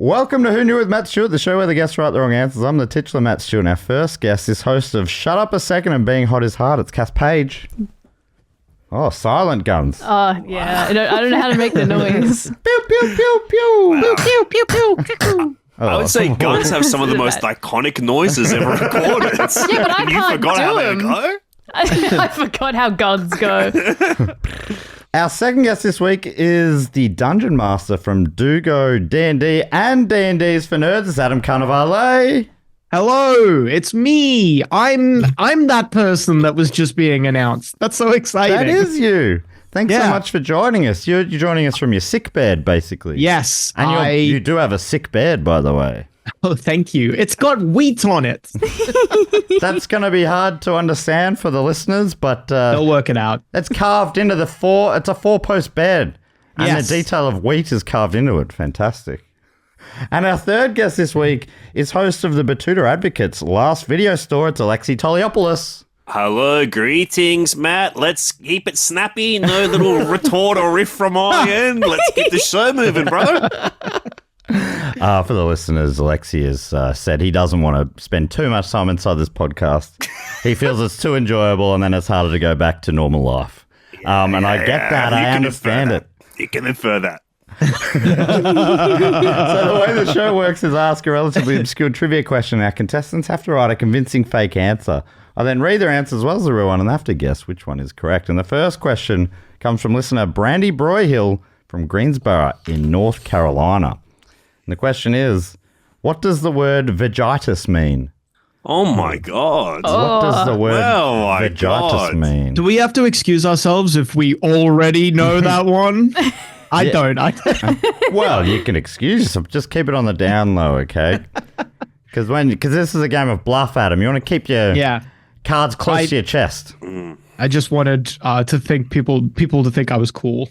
Welcome to Who Knew with Matt Stewart, the show where the guests write the wrong answers. I'm the titular Matt Stewart, and our first guest is host of Shut Up a Second and Being Hot is Hard. It's Cass Paige. Oh, silent guns. Oh, yeah. I don't know how to make the noise. Pew, pew, pew, pew. Pew, pew, pew, pew, pew. I would say guns have some of the most iconic noises ever recorded. Yeah, but I can't forgot do how them. they go? I forgot how guns go. Our second guest this week is the Dungeon Master from Dugo D&D and D&D's for Nerds. It's Adam Carnevale. Hello, it's me. I'm that person that was just being announced. That's so exciting. That is you. Thanks so much for joining us. You're joining us from your sick bed, basically. Yes. And you do have a sick bed, by the way. Oh, thank you. It's got wheat on it. That's going to be hard to understand for the listeners, but... they'll work it out. It's carved into it's a 4-post bed. And the detail of wheat is carved into it. Fantastic. And our third guest this week is host of the Batuta Advocates last video store. It's Alexei Toliopoulos. Hello, greetings, Matt. Let's keep it snappy. No little retort or riff from my end. Let's get the show moving, bro. For the listeners, Alexei has said he doesn't want to spend too much time inside this podcast. He feels it's too enjoyable and then it's harder to go back to normal life. And I get that. I understand it. You can infer that. So the way the show works is I ask a relatively obscure trivia question. Our contestants have to write a convincing fake answer. I then read their answer as well as the real one and they have to guess which one is correct. And the first question comes from listener Brandy Broyhill from Greensboro in North Carolina. And the question is, what does the word vagitis mean? Oh, my God. What does the word vagitis mean? Do we have to excuse ourselves if we already know that one? I don't. Well, you can excuse yourself. Just keep it on the down low, okay? Because this is a game of bluff, Adam. You want to keep your cards close to your chest. I just wanted to think people to think I was cool.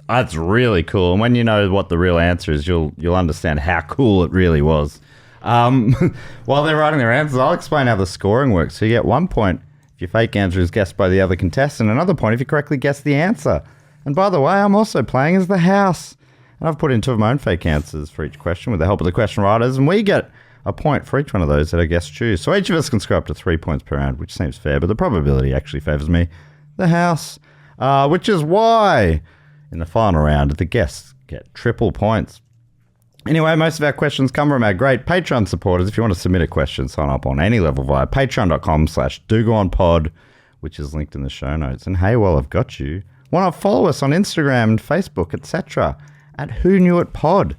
That's really cool. And when you know what the real answer is, you'll understand how cool it really was. While they're writing their answers, I'll explain how the scoring works. So you get 1 point if your fake answer is guessed by the other contestant, another point if you correctly guess the answer. And by the way, I'm also playing as the house. And I've put in 2 of my own fake answers for each question with the help of the question writers, and we get a point for each one of those that our guests choose. So each of us can score up to 3 points per round, which seems fair, but the probability actually favours me, the house, which is why in the final round the guests get triple points. Anyway, most of our questions come from our great Patreon supporters. If you want to submit a question, sign up on any level via patreon.com/dogonpod, which is linked in the show notes. And hey, while I've got you, why not follow us on Instagram and Facebook, etc. at Who Knew It Pod.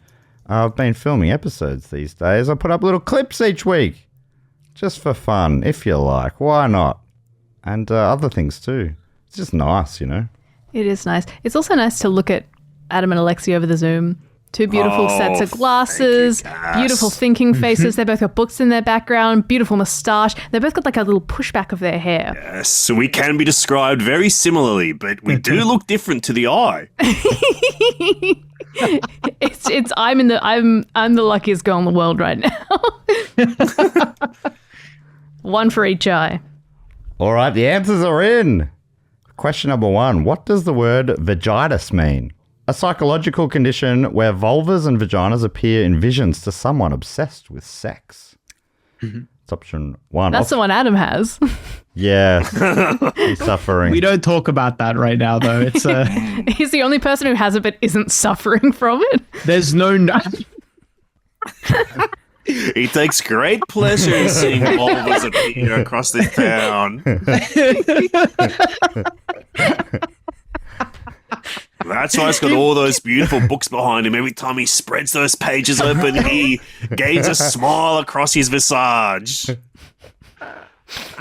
I've been filming episodes these days. I put up little clips each week, just for fun, if you like. Why not? And other things too. It's just nice, you know. It is nice. It's also nice to look at Adam and Alexei over the Zoom. 2 beautiful sets of glasses, beautiful thinking faces. They both got books in their background, beautiful moustache. They both got like a little pushback of their hair. Yes, so we can be described very similarly, but we do look different to the eye. I'm the luckiest girl in the world right now. One for each eye. All right, the answers are in. Question number 1. What does the word vagitis mean? A psychological condition where vulvas and vaginas appear in visions to someone obsessed with sex. It's option 1. That's the one Adam has. Yeah, he's suffering. We don't talk about that right now, though. It's He's the only person who has it but isn't suffering from it. there's no. He takes great pleasure in seeing vulvas appear across this town. That's why he's got all those beautiful books behind him. Every time he spreads those pages open, he gains a smile across his visage.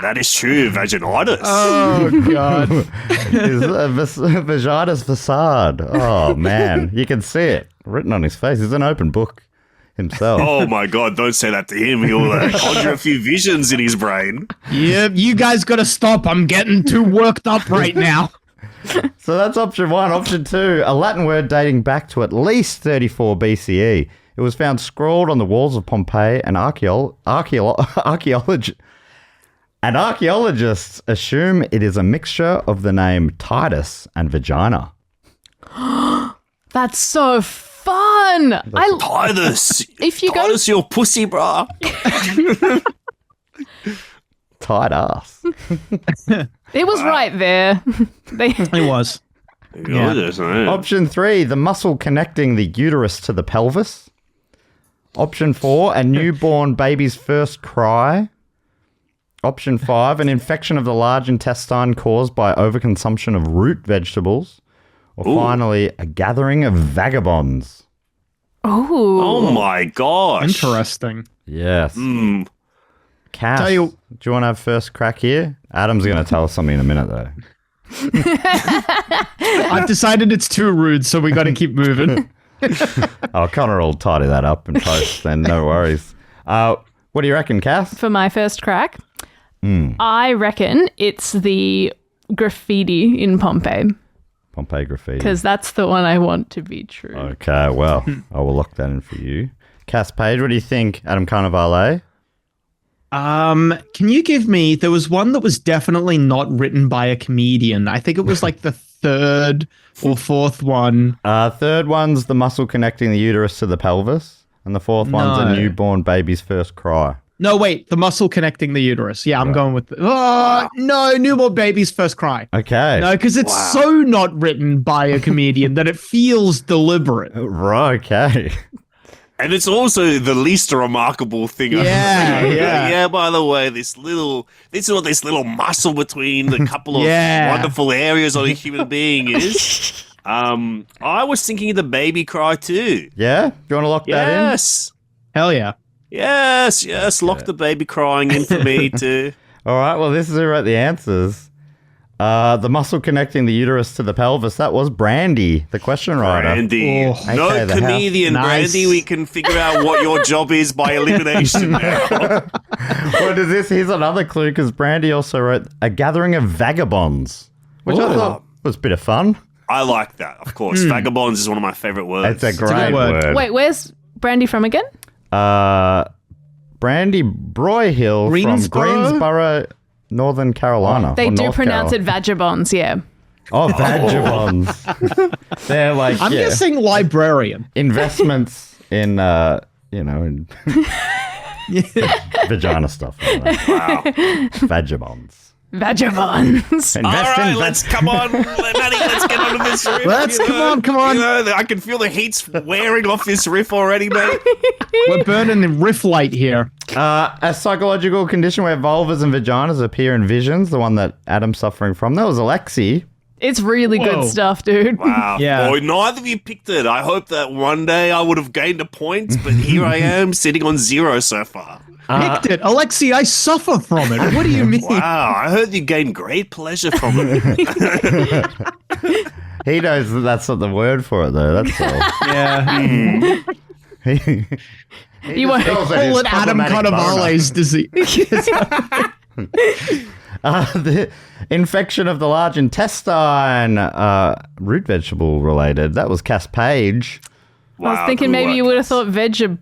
That is true, vaginitis. Oh, God. Vagitis facade. Oh, man. You can see it written on his face. He's an open book himself. Oh, my God. Don't say that to him. He'll conjure a few visions in his brain. Yep, you guys got to stop. I'm getting too worked up right now. So that's option 1. Option 2, a Latin word dating back to at least 34 BCE. It was found scrawled on the walls of Pompeii, and archaeologists assume it is a mixture of the name Titus and vagina. That's so fun. on. Titus. If you go- Titus, your pussy, brah. Tight ass. It was right there. It was. Yeah. Option 3, the muscle connecting the uterus to the pelvis. Option 4, a newborn baby's first cry. Option 5, an infection of the large intestine caused by overconsumption of root vegetables. Or finally, a gathering of vagabonds. Oh my gosh. Interesting. Yes. Cass, Tell you- do you want to have first crack here? Adam's going to tell us something in a minute, though. I've decided it's too rude, so we got to keep moving. Oh, Connor will tidy that up in post, then no worries. What do you reckon, Cass? For my first crack, I reckon it's the graffiti in Pompeii. Pompeii graffiti. Because that's the one I want to be true. Okay, well, I will lock that in for you. Cass, Paige, what do you think? Adam Carnevale? Can you give me, there was one that was definitely not written by a comedian. I think it was like the third or fourth one. Third one's the muscle connecting the uterus to the pelvis. And the fourth one's a newborn baby's first cry. No, wait, the muscle connecting the uterus. Yeah, I'm going with no, newborn baby's first cry. Okay. No, because it's so not written by a comedian that it feels deliberate. Right, okay. And it's also the least remarkable thing. Yeah. By the way, this little muscle between the couple of wonderful areas on a human being is. I was thinking of the baby cry too. Yeah? Do you want to lock that in? Yes. Hell yeah. Yes. Lock the baby crying in for me too. All right, well, this is who wrote the answers. The muscle connecting the uterus to the pelvis, that was Brandy, the question writer. Brandy. Oh, No okay, the comedian, house. Brandy. We can figure out what your job is by elimination now. What is this? Here's another clue, because Brandy also wrote A Gathering of Vagabonds, which I thought was a bit of fun. I like that, of course. Vagabonds is one of my favorite words. It's a great word. Wait, where's Brandy from again? Brandy Broyhill from Greensboro, Northern Carolina. They or do North Pronounce Carolina. it Vagabonds, yeah. Oh, Vagabonds. They're like, I'm guessing librarian. investments in, in vagina stuff. Wow. Vagabonds. Vagabonds. All right, let's come on, Maddie, let's get on to this riff. Come on. You know, I can feel the heat's wearing off this riff already, mate. We're burning the riff light here. A psychological condition where vulvas and vaginas appear in visions, the one that Adam's suffering from. That was Alexei. It's really Whoa. good stuff, dude. Wow. Yeah. Boy, neither of you picked it. I hope that one day I would have gained a point, but here I am sitting on 0 so far. Picked it. Alexei, I suffer from it. What do you mean? Wow, I heard you gained great pleasure from it. He knows that that's not the word for it, though. That's all. Yeah. You won't Call it Adam Carnevale's disease. The infection of the large intestine, root vegetable related. That was Cass Page. I was thinking maybe you would have thought Vagitis?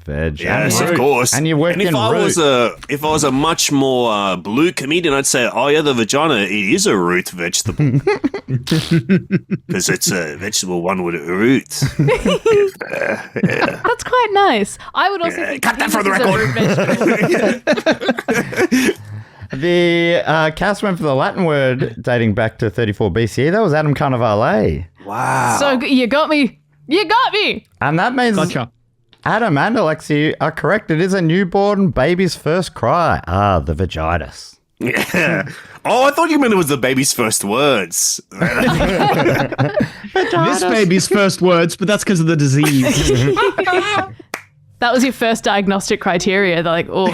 Veg. Yes, and of course. And you work if in I root. was a much more blue comedian, I'd say, oh yeah, the vagina, it is a root vegetable. Because it's a vegetable one with a root. That's quite nice. I would also think cut that from the record. The Cass went for the Latin word dating back to 34 BCE. That was Adam Carnevale. Wow. So you got me. You got me. And that means Gotcha. Adam and Alexei are correct. It is a newborn baby's first cry. The vagitis. Yeah. Oh, I thought you meant it was the baby's first words. This baby's first words, but that's because of the disease. That was your first diagnostic criteria. They're like, oh,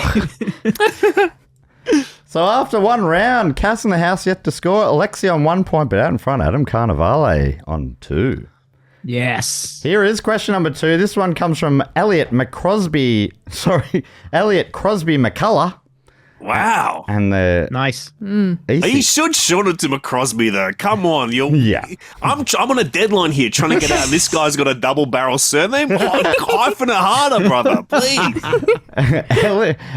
So after one round, Cass in the house yet to score. Alexei on 1 point, but out in front, Adam Carnevale on 2. Yes. Here is question number 2. This one comes from Elliot Crosby McCullough. Wow. And the Nice. You should short it to McCrosby, though. Come on. Yeah. I'm on a deadline here trying to get out. This guy's got a double barrel surname. Hyphen it harder, brother. Please.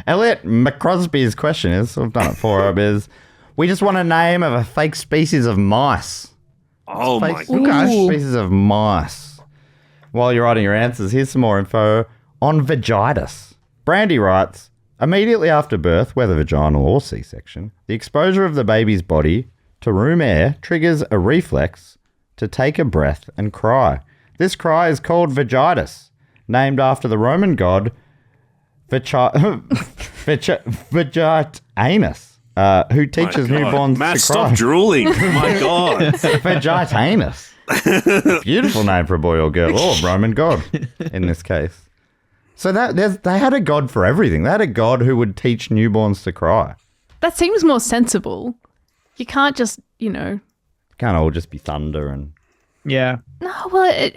Elliot McCrosby's question is, I've done it for him, is we just want a name of a fake species of mice. Oh my Fake gosh. species of mice. While you're writing your answers, here's some more info on vagitis. Brandy writes, immediately after birth, whether vaginal or C-section, the exposure of the baby's body to room air triggers a reflex to take a breath and cry. This cry is called vagitis, named after the Roman god Vagitanus, who teaches newborns Matt, to stop cry. drooling. Oh my God. Vagitanus. Beautiful name for a boy or girl, or Roman god in this case. So they had a god for everything. They had a god who would teach newborns to cry. That seems more sensible. You can't just, Can't all just be thunder and... Yeah. No, well,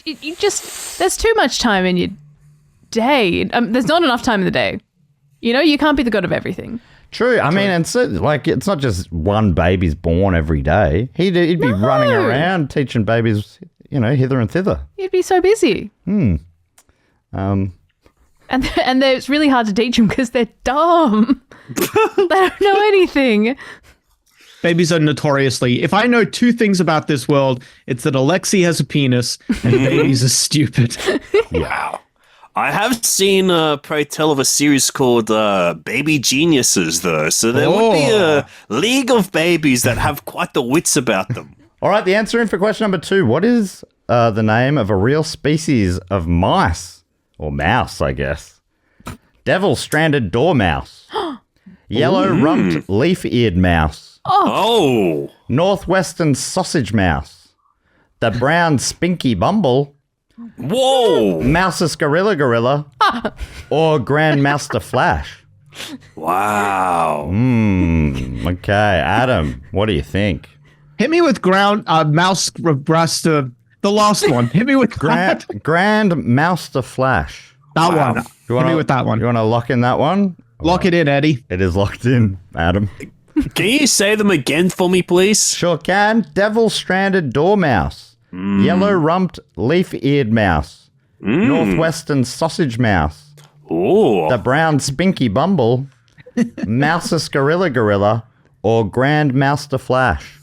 you just, there's too much time in your day. There's not enough time in the day. You can't be the god of everything. True. I mean, and so, it's not just one baby's born every day. He'd be running around teaching babies, hither and thither. You'd be so busy. And it's really hard to teach them because they're dumb. They don't know anything. Babies are notoriously, if I know two things about this world, it's that Alexei has a penis and babies are stupid. Wow. I have seen, pray tell, of a series called Baby Geniuses, though. So there would be a league of babies that have quite the wits about them. All right, the answer in for question number 2. What is the name of a real species of mice? Or mouse, I guess. Devil-stranded dormouse. Yellow-rumped leaf-eared mouse. Oh. Northwestern sausage mouse. The brown spinky bumble. Whoa. Mouse's gorilla. Or Grandmaster Flash. Wow. Okay, Adam, what do you think? Hit me with mouse raster. The last one. Hit me with Grandmaster Flash. that one. Hit me with that one. You want to lock in that one? Lock it in, Eddie. It is locked in, Adam. Can you say them again for me, please? Sure can. Devil-stranded dormouse. Yellow-rumped leaf-eared mouse. Northwestern sausage mouse. Ooh. The brown spinky bumble. Mouse's gorilla. Or Grandmaster Flash.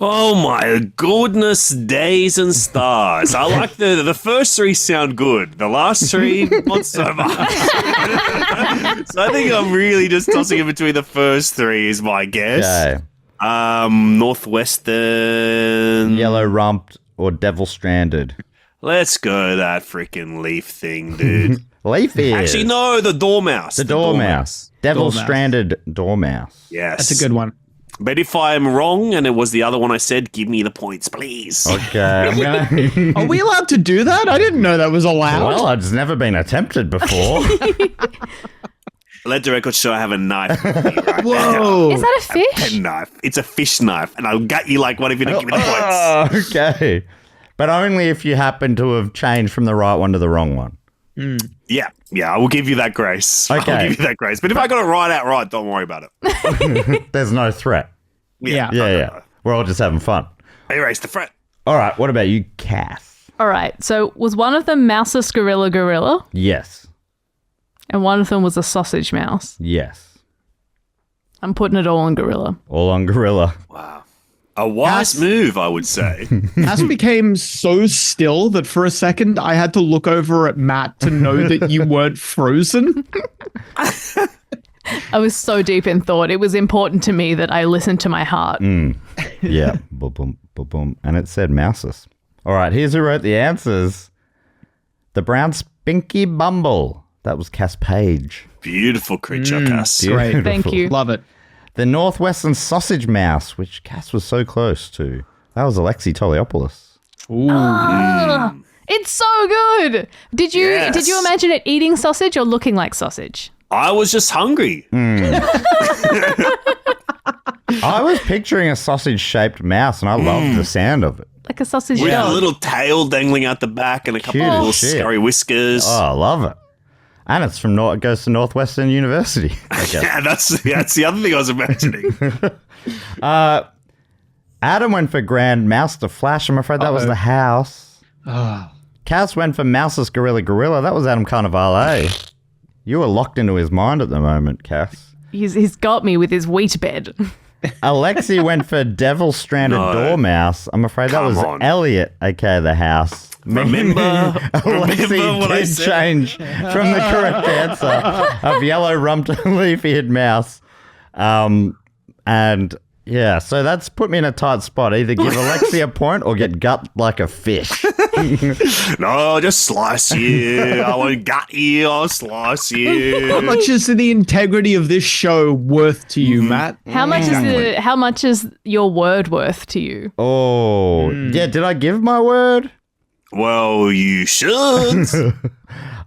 Oh my goodness, days and stars. I like the first 3 sound good. The last 3, not so much. So I think I'm really just tossing in between the first 3 is my guess. Okay. Northwestern. Yellow-rumped or devil-stranded. Let's go that freaking leaf thing, dude. Leaf-eared. Actually, no, the dormouse. The dormouse. Devil-stranded dormouse. Yes. That's a good one. But if I'm wrong and it was the other one I said, give me the points, please. Okay, I'm gonna... Are we allowed to do that? I didn't know that was allowed. Well, it's never been attempted before. Let the record show I have a knife. Right Whoa. Is that a fish? Pen knife. It's a fish knife, and I'll gut you like one if you don't give me the points. Oh, okay. But only if you happen to have changed from the right one to the wrong one. Yeah, I will give you that grace. Okay. I'll give you that grace. But if I got it right outright, don't worry about it. There's no threat. Yeah. Yeah. We're all just having fun. Erase the threat. All right, what about you, Cass? All right. So was one of them Mouse's gorilla? Yes. And one of them was a sausage mouse. Yes. I'm putting it all on gorilla. All on gorilla. Wow. A wise move, I would say. Cass became so still that for a second I had to look over at Matt to know that you weren't frozen. I was so deep in thought. It was important to me that I listened to my heart. Yeah. Boom, boom, boom, boom. And it said mouses. All right, here's who wrote the answers. The brown spinky bumble. That was Cass Paige. Beautiful creature, Cass. Great. Thank you. Love it. The Northwestern sausage mouse, which Cass was so close to. That was Alexei Toliopoulos. Ooh. It's so good. Did you Yes. imagine it eating sausage or looking like sausage? I was just hungry. I was picturing a sausage-shaped mouse, and I loved the sound of it. Like a sausage With a dog. little tail dangling out the back and a couple Cute of as little shit. scary whiskers. Oh, I love it. And it's from it goes to Northwestern University, I guess. Yeah, that's the other thing I was imagining. Adam went for Grandmaster Flash. I'm afraid that was the house. Cass went for Mouse's Gorilla. That was Adam Carnevale. You were locked into his mind at the moment, Cass. He's got me with his wheat bed. Alexei went for Devil Stranded No. Dormouse. I'm afraid that Come was on. Elliot, aka the house. Remember what I did said? change from the correct answer of yellow rumped leaf-eared mouse. And yeah, so that's put me in a tight spot. Either give Alexei a point or get gut like a fish. No, just slice you. I won't gut you. I'll slice How you. much is the integrity of this show worth to you, Matt? How much is your word worth to you? Oh, yeah. Did I give my word? Well, you should. If you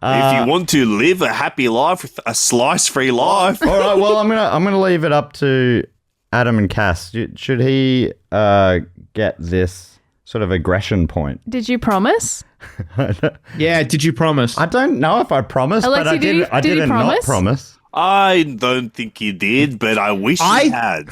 want to live a happy life with a slice-free life. All right. Well, I'm gonna leave it up to Adam and Cass. Should he get this sort of aggression point? Did you promise? Yeah, did you promise? I don't know if I promised, but Alexei, I did. I did he didn't not promise? promise. I don't think you did, but I wish you had.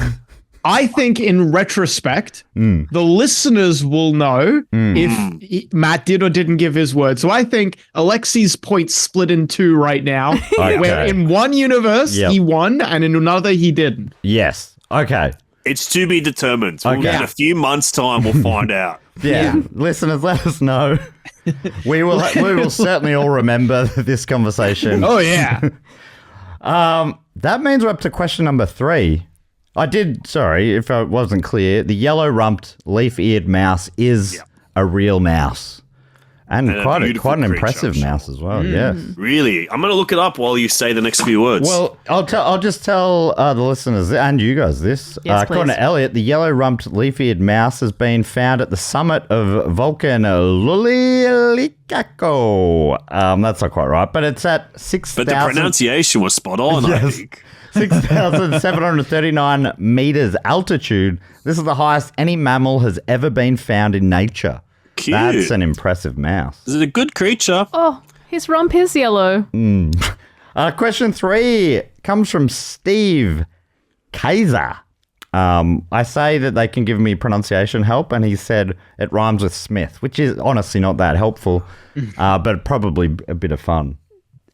I think in retrospect, the listeners will know if Matt did or didn't give his word. So I think Alexei's point split in two right now. Okay. Where in one universe he won and in another he didn't. Yes. Okay. It's to be determined. Okay. In a few months' time, we'll find out. Yeah. Listeners, let us know. We will certainly all remember this conversation. Oh yeah. That means we're up to question number 3. Sorry if I wasn't clear. The yellow rumped leaf-eared mouse is a real mouse. And a quite beautiful an creature, impressive I'm sure. mouse as well, yes. Really? I'm going to look it up while you say the next few words. Well, I'll just tell the listeners and you guys this. Yes, according please. to Elliot, the yellow rumped leaf-eared mouse has been found at the summit of Volcano Lulilicaco. That's not quite right, but it's at 6,000. but the pronunciation was spot on, I Yes. think. 6,739 meters altitude. This is the highest any mammal has ever been found in nature. Cute. That's an impressive mouse. Is it a good creature? Oh, his rump is yellow. Question 3 comes from Steve Kaiser. I say that they can give me pronunciation help, and he said it rhymes with Smith, which is honestly not that helpful, but probably a bit of fun.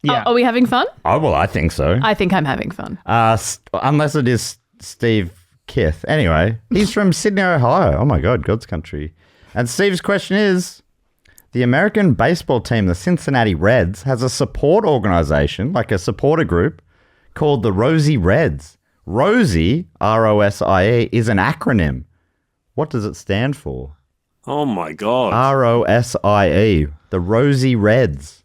Yeah. Are we having fun? Oh, well, I think so. I think I'm having fun. Unless it is Steve Kith. Anyway, he's from Sydney, Ohio. Oh, my God, God's country. And Steve's question is, the American baseball team, the Cincinnati Reds, has a support organization, like a supporter group, called the Rosie Reds. Rosie, R-O-S-I-E, is an acronym. What does it stand for? Oh, my God. R-O-S-I-E, the Rosie Reds.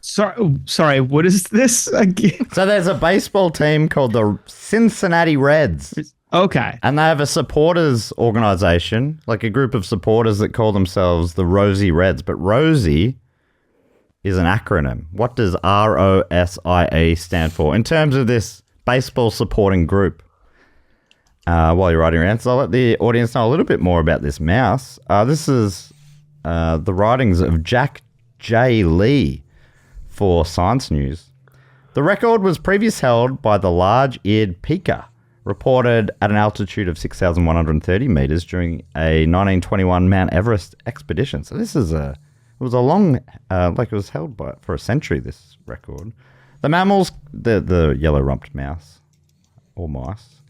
Sorry, what is this again? So there's a baseball team called the Cincinnati Reds. Okay. And they have a supporters organization, like a group of supporters that call themselves the Rosie Reds. But Rosie is an acronym. What does R-O-S-I-E stand for in terms of this baseball supporting group? While you're writing your answers, I'll let the audience know a little bit more about this mouse. This is the writings of Jack J. Lee for Science News. The record was previously held by the large-eared pika, reported at an altitude of 6,130 meters during a 1921 Mount Everest expedition. So this is it was a long, it was held for a century, this record. The mammals, the yellow rumped mouse, or mice,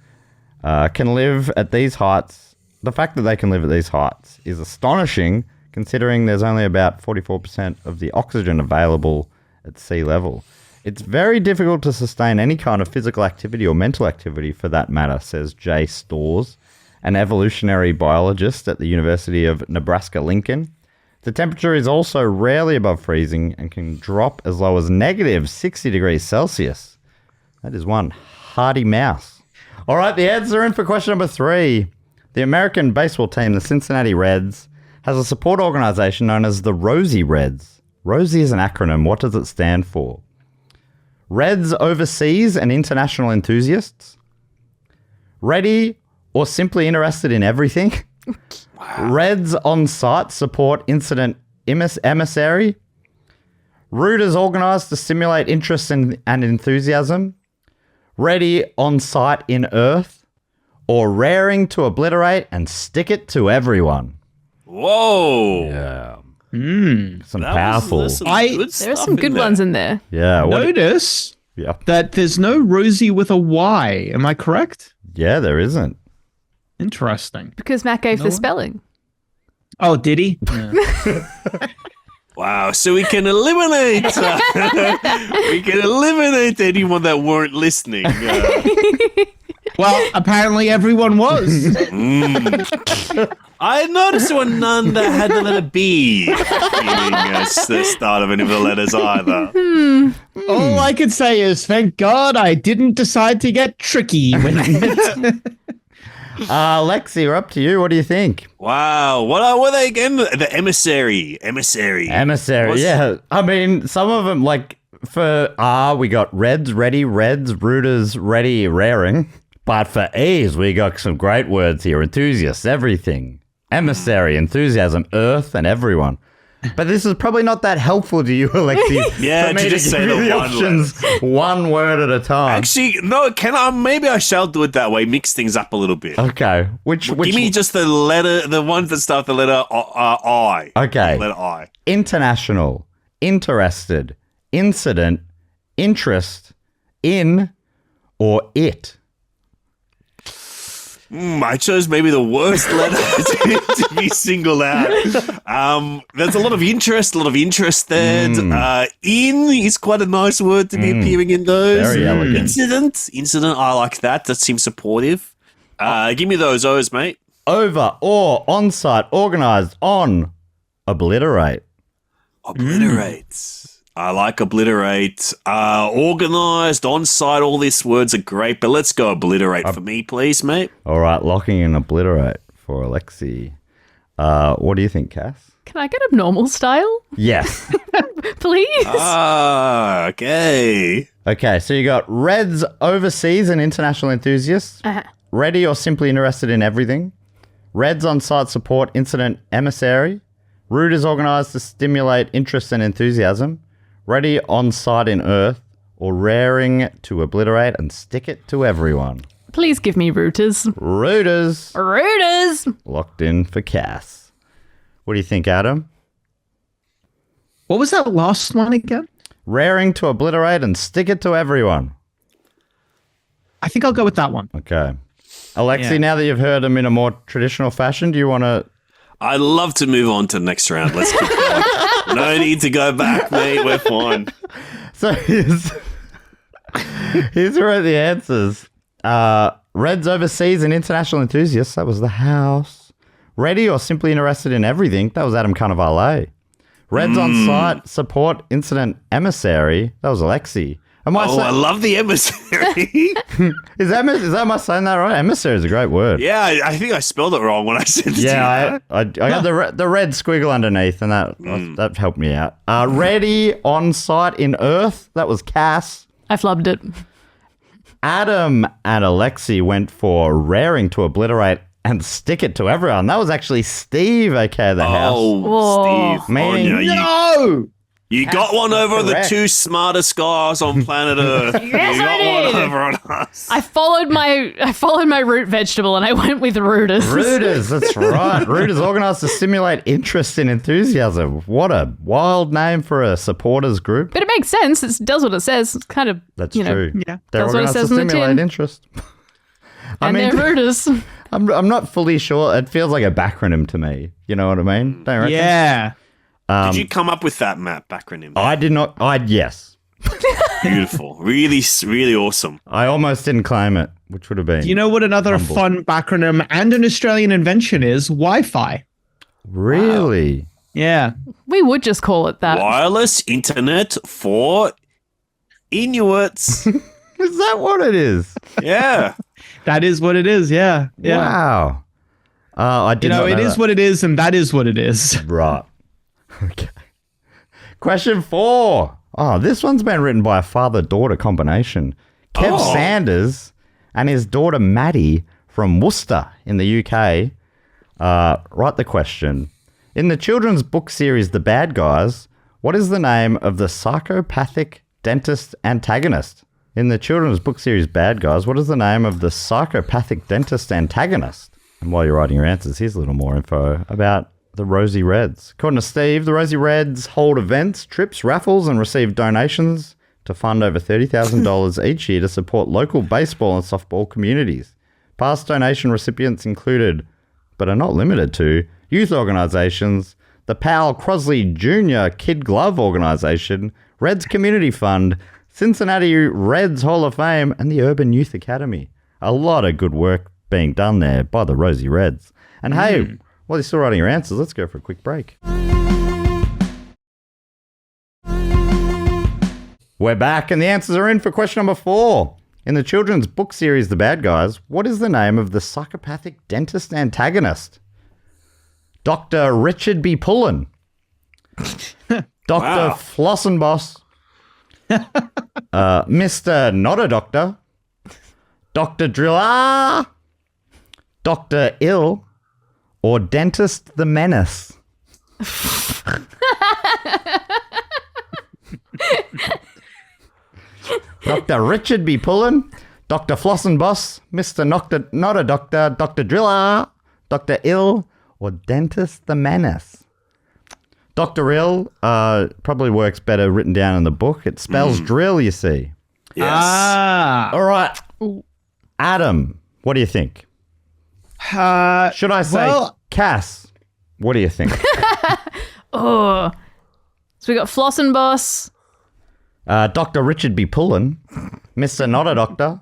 can live at these heights. The fact that they can live at these heights is astonishing, considering there's only about 44% of the oxygen available at sea level. It's very difficult to sustain any kind of physical activity or mental activity for that matter, says Jay Storrs, an evolutionary biologist at the University of Nebraska-Lincoln. The temperature is also rarely above freezing and can drop as low as negative 60 degrees Celsius. That is one hardy mouse. All right, the answer in for question number 3. The American baseball team, the Cincinnati Reds, has a support organization known as the Rosie Reds. Rosie is an acronym. What does it stand for? Reds overseas and international enthusiasts. Ready or simply interested in everything. Wow. Reds on site support incident emissary. Routers organized to stimulate interest and enthusiasm. Ready on site in Earth. Or raring to obliterate and stick it to everyone. Whoa. Yeah. Some That powerful. there's There are some good ones in there. Yeah. Notice Yeah. that there's no Rosie with a Y. Am I correct? Yeah, there isn't. Interesting. Because Matt gave the spelling. Oh, did he? Yeah. Wow, so we can eliminate anyone that weren't listening. Well, apparently everyone was. I noticed there were none that had the letter B being the start of any of the letters either. All I could say is, thank God I didn't decide to get tricky. Alexei, we're up to you. What do you think? Wow, what were they again? The emissary. Yeah. I mean, some of them, like for R, we got reds, ready, reds, rooters, ready, raring. But for E's, we got some great words here. Enthusiasts, everything. Emissary, enthusiasm, earth, and everyone. But this is probably not that helpful to you, Alexei. Yeah, for me to just say give you the one options one word at a time. Actually, no, maybe I shall do it that way, mix things up a little bit. Okay. Which Give me just the letter, the ones that start with the letter I. Okay. Letter I. International, interested, incident, interest, in, or it. I chose maybe the worst letter to be singled out. There's a lot of interest, a lot of interested. In is quite a nice word to be appearing in those. Very elegant. Incident, I like that. That seems supportive. Give me those O's, mate. Over, or, on-site, organised, on, obliterate. Obliterate. I like obliterate. Organised, on-site, all these words are great, but let's go obliterate for me, please, mate. All right, locking in obliterate for Alexei. What do you think, Cass? Can I get abnormal style? Yes. Please? Okay. Okay, so you got reds, overseas, and international enthusiasts. Ready or simply interested in everything. Reds on-site support, incident, emissary. Rooters organised to stimulate interest and enthusiasm. Ready on-site in earth, or raring to obliterate and stick it to everyone. Please give me rooters. Rooters. Rooters! Locked in for Cass. What do you think, Adam? What was that last one again? Raring to obliterate and stick it to everyone. I think I'll go with that one. Okay. Alexei, now that you've heard them in a more traditional fashion, do you want to... I'd love to move on to the next round. Let's keep going. No need to go back, mate. We're fine. So here's where the answers. Reds overseas and international enthusiasts. That was the house. Ready or simply interested in everything. That was Adam Carnevale. Reds on site, support, incident, emissary. That was Alexei. I love the emissary. Am I saying that right? Emissary is a great word. Yeah, I think I spelled it wrong when I said it to you. Yeah, I got the red squiggle underneath, and that helped me out. Ready on site in earth. That was Cass. I flubbed it. Adam and Alexei went for raring to obliterate and stick it to everyone. That was actually Steve, okay, the house. Whoa. Steve. Meaning- No! You got one over correct. the two smartest guys on planet Earth. Yes, you got I did. one over on us. I followed my root vegetable and I went with rooters. Rooters, that's right. Rooters organised to stimulate interest and enthusiasm. What a wild name for a supporters group. But it makes sense. It does what it says. It's kind of, That's you know, true. Yeah. They're That's what it organised to says on the stimulate tin. interest. and they're rooters. I'm not fully sure. It feels like a backronym to me. You know what I mean? Don't you reckon? Yeah. Did you come up with that, Matt, backronym? I did not. Yes. Beautiful. Really, really awesome. I almost didn't claim it, which would have been. Do you know what another fun backronym and an Australian invention is? Wi-Fi. Really? Yeah. We would just call it that. Wireless internet for Inuits. Is that what it is? Yeah. That is what it is. Yeah. Yeah. Wow. I did You know, not it is that. what it is, and that is what it is. Right. Okay. Question 4. Oh, this one's been written by a father-daughter combination. Kev Sanders and his daughter Maddie from Worcester in the UK write the question. In the children's book series The Bad Guys, what is the name of the psychopathic dentist antagonist? In the children's book series Bad Guys, what is the name of the psychopathic dentist antagonist? And while you're writing your answers, here's a little more info about the Rosie Reds. According to Steve, the Rosie Reds hold events, trips, raffles, and receive donations to fund over $30,000 each year to support local baseball and softball communities. Past donation recipients included, but are not limited to, youth organisations, the Powell Crosley Jr. Kid Glove Organisation, Reds Community Fund, Cincinnati Reds Hall of Fame, and the Urban Youth Academy. A lot of good work being done there by the Rosie Reds. And hey, while you're still writing your answers, let's go for a quick break. We're back, and the answers are in for question number 4. In the children's book series The Bad Guys, what is the name of the psychopathic dentist antagonist? Dr. Richard B. Pullen. Dr. Flossenboss. Mr. Not a Doctor. Dr. Driller. Dr. Ill. Or Dentist the Menace. Dr. Richard B. Pullen, Dr. Flossenboss, Mr. Not a Doctor, Dr. Driller, Dr. Ill, or Dentist the Menace. Dr. Ill probably works better written down in the book. It spells drill, you see. Yes. All right. Adam, what do you think? Should I say Cass? What do you think? So we got Flossenboss. Dr. Richard B. Pullen, Mr. Not a Doctor,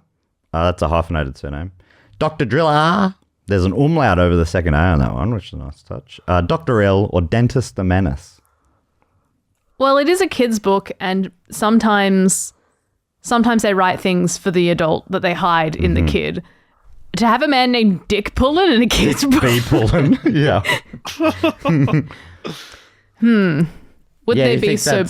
that's a hyphenated surname. Dr. Driller, there's an umlaut over the second A on that one, which is a nice touch. Dr. L or Dentist the Menace. Well, it is a kid's book, and sometimes they write things for the adult that they hide in the kid. To have a man named Dick Pullen in a kid's book. B. Pullen, yeah. Would they be so...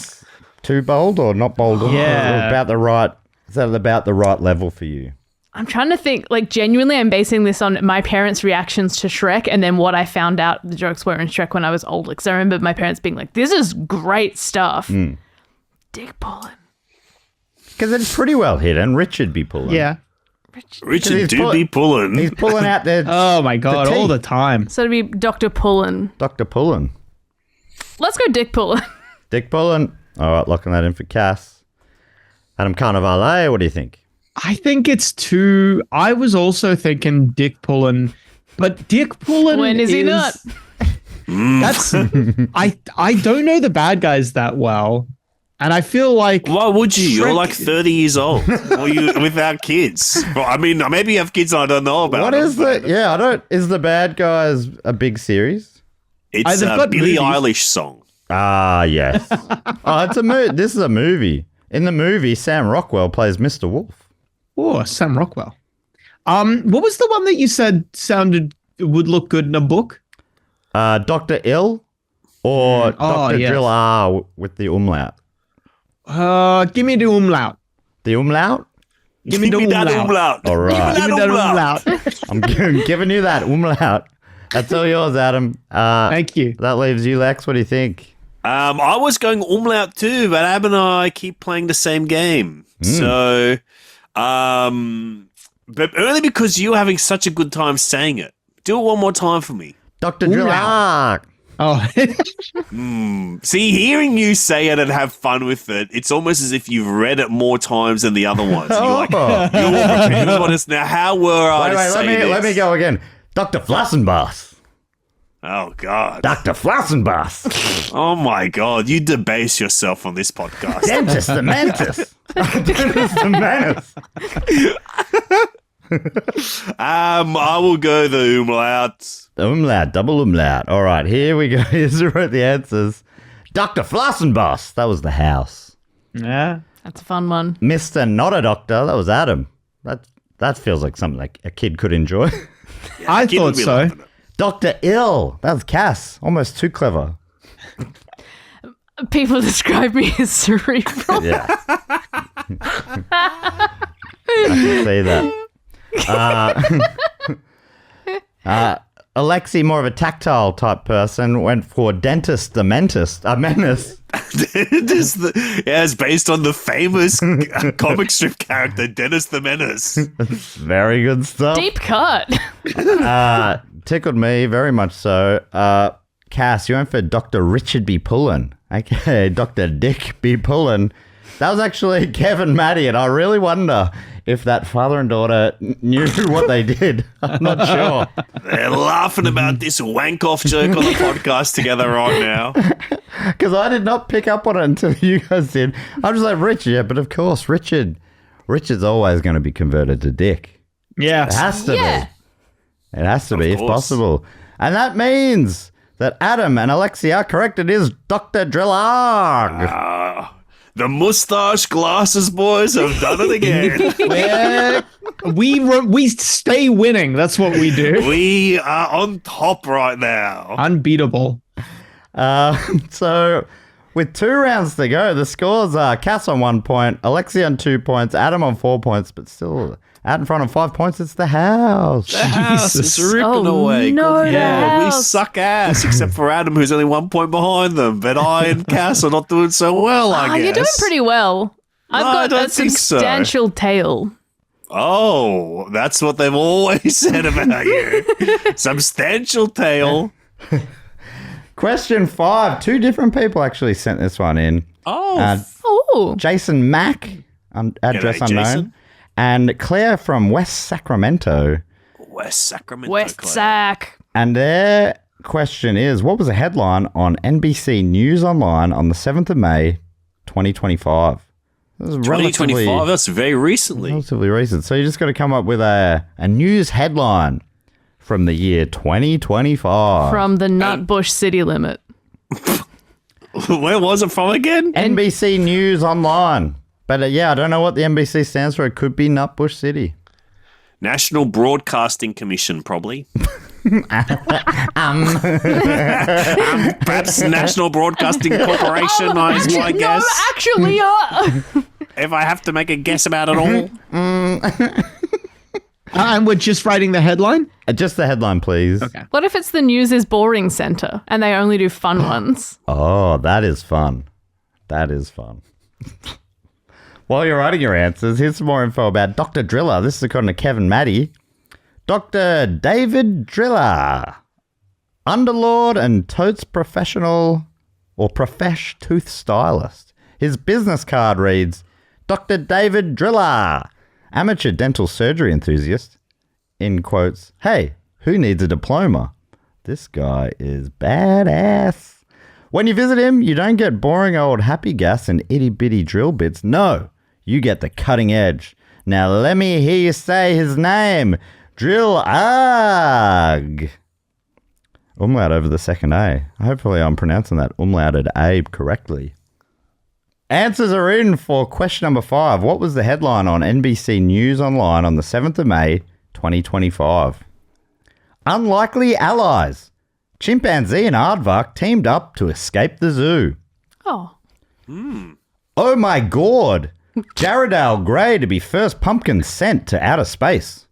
Too bold or not bold? Yeah. About the right. Is that about the right level for you? I'm trying to think, like, genuinely, I'm basing this on my parents' reactions to Shrek and then what I found out the jokes were in Shrek when I was older. Because I remember my parents being like, this is great stuff. Dick Pullen. Because it's pretty well hidden. Richard B. Pullen. Yeah. Richard do be pulling. He's pulling out there. Oh my God, all the time. So it'd be Dr. Pullen. Dr. Pullen. Let's go Dick Pullen. Dick Pullen. All right, locking that in for Cass. Adam Carnevale, what do you think? I think it's too. I was also thinking Dick Pullen, but Dick Pullen. When is he not? That's. I don't know the bad guys that well, and I feel like. Why would you? You're Shrek- like 30 years old. Or you without kids. Well, I mean, maybe you have kids I don't know about. What is the? Yeah, I don't. Is the Bad Guys a big series? It's they've a got Billie movies. Eilish song. Ah, yes. Oh, it's a This is a movie. In the movie, Sam Rockwell plays Mr. Wolf. Oh, Sam Rockwell. What was the one that you said would look good in a book? Dr. Ill or Dr. yes. Driller with the umlaut. Give me the umlaut. The umlaut? Give me the that umlaut. umlaut. All right. Give me that umlaut. I'm giving you that umlaut. That's all yours, Adam. Thank you. That leaves you, Lex. What do you think? I was going umlaut too, but Ab and I keep playing the same game. So, but only because you're having such a good time saying it. Do it one more time for me. Dr. Driller. Oh, See, hearing you say it and have fun with it, it's almost as if you've read it more times than the other ones. You're like, Oh. you're prepared on us now. How were I to say this? let me go again. Dr. Flossenboss. Oh, God. Dr. Flossenboss. Oh, my God. You debase yourself on this podcast. Dentist the Mantis. Dentist the Menace. I will go the umlaut. Umlaut, double umlaut. All right, here we go. Here's who wrote the answers. Dr. Flossenboss. That was the house. yeah. That's a fun one. Mr. Not a Doctor. That was Adam. That feels like something like a kid could enjoy. I Kid would thought be so. loving it. Dr. Ill. That was Cass. Almost too clever. People describe me as cerebral. Yeah. I can see that. Alexei, more of a tactile type person, went for Dentist the Menace. It's based on the famous comic strip character, Dennis the Menace. Very good stuff. Deep cut. Tickled me, very much so. Cass, you went for Dr. Richard B. Pullen. Okay, Dr. Dick B. Pullen. That was actually Kev and Maddie, and I really wonder if that father and daughter knew what they did. I'm not sure. They're laughing about this wank-off joke on the podcast together right now. Because I did not pick up on it until you guys did. I'm just like, Richard, yeah, but of course, Richard's always going to be converted to Dick. Yeah. It has to be. It has to be, if course. possible. And that means that Adam and Alexei are correct. It is Dr. Drillarg. The mustache glasses boys have done it again. Yeah. We stay winning. That's what we do. We are on top right now. Unbeatable. So with 2 rounds to go, the scores are Cass on 1 point, Alexei on 2 points, Adam on 4 points, but still out in front on 5 points. It's the house. The house is Jesus. ripping away. No, the Yeah, we house. suck ass, except for Adam, who's only 1 point behind them. But I and Cass are not doing so well, I guess. You're doing pretty well. I've No, I got a don't think so. substantial tail. Oh, that's what they've always said about you. Substantial tail. Question 5. 2 different people actually sent this one in. Oh, Oh, Jason Mack, address G'day, unknown, Jason. and Claire from West Sacramento. West Sacramento. West Claire. Sac. And their question is, what was the headline on NBC News Online on the 7th of May, 2025? This is 2025, that's very recently. relatively recent. So you just got to come up with a news headline from the year 2025. From the Nutbush city limit. Where was it from again? NBC News Online. But yeah, I don't know what the NBC stands for. It could be Nutbush City. National Broadcasting Commission, probably. Perhaps National Broadcasting Corporation, is my guess. No, actually, If I have to make a guess about it all. And we're just writing the headline? Just the headline, please. Okay. what if it's the News is Boring Center and they only do fun ones? Oh, that is fun. That is fun. While you're writing your answers, here's some more info about Dr. Driller. This is according to Kevin Maddie. Dr. David Driller, underlord and totes professional or profesh tooth stylist. His business card reads, Dr. David Driller, amateur dental surgery enthusiast. In quotes, hey, who needs a diploma? This guy is badass. When you visit him, you don't get boring old happy gas and itty bitty drill bits. No, you get the cutting edge. Now let me hear you say his name. Drill Ag. Umlaut over the second A. Hopefully I'm pronouncing that umlauted A correctly. Answers are in for question number 5. What was the headline on NBC News Online on the 7th of May, 2025? Unlikely allies. Chimpanzee and aardvark teamed up to escape the zoo. Oh. Oh my god. Jaredale Grey to be first pumpkin sent to outer space.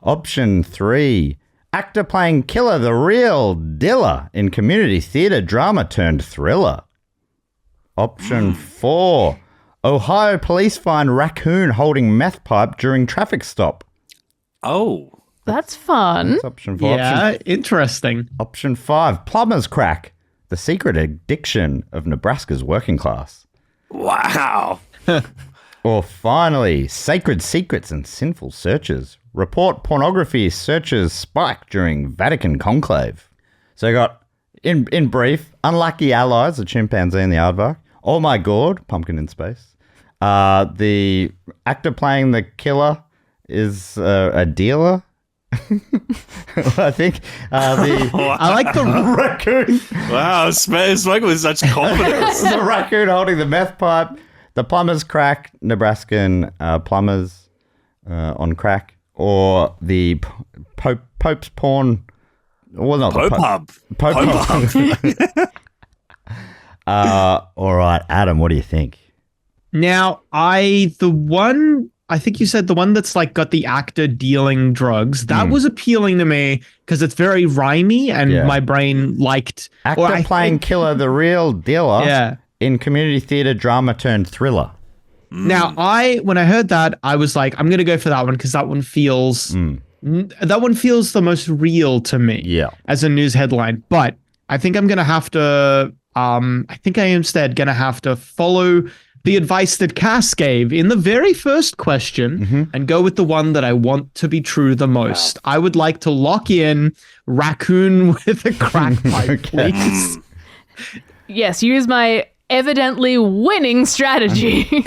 Option 3. Actor playing killer the real Dilla in community theatre drama turned thriller. Option 4. Ohio police find raccoon holding meth pipe during traffic stop. Oh. That's fun. That's option 4. Yeah, interesting. Option 5. Plumber's crack. The secret addiction of Nebraska's working class. Wow. Or finally, sacred secrets and sinful searches. Report pornography searches spike during Vatican conclave. So you got, in brief, unlucky allies, the chimpanzee and the aardvark. Oh my god, pumpkin in space. The actor playing the killer is a dealer. I think I like the raccoon. Wow, spoken with such confidence. The raccoon holding the meth pipe. The plumber's crack, Nebraskan plumbers on crack, or the Pope's porn. Well, not Pope the Hub. Pope Hub. All right, Adam, what do you think? Now, I think you said the one that's like got the actor dealing drugs. That was appealing to me because it's very rhymey and Yeah. my brain liked Actor or I playing think- killer, the real dealer. Yeah. In community theatre drama turned thriller. Now, when I heard that, I was like, I'm going to go for that one because that one feels the most real to me Yeah. as a news headline. But I think I'm going to have to I think I am instead going to have to follow the advice that Cass gave in the very first question and go with the one that I want to be true the most. I would like to lock in raccoon with a crack pipe, please. Yes, use my evidently winning strategy.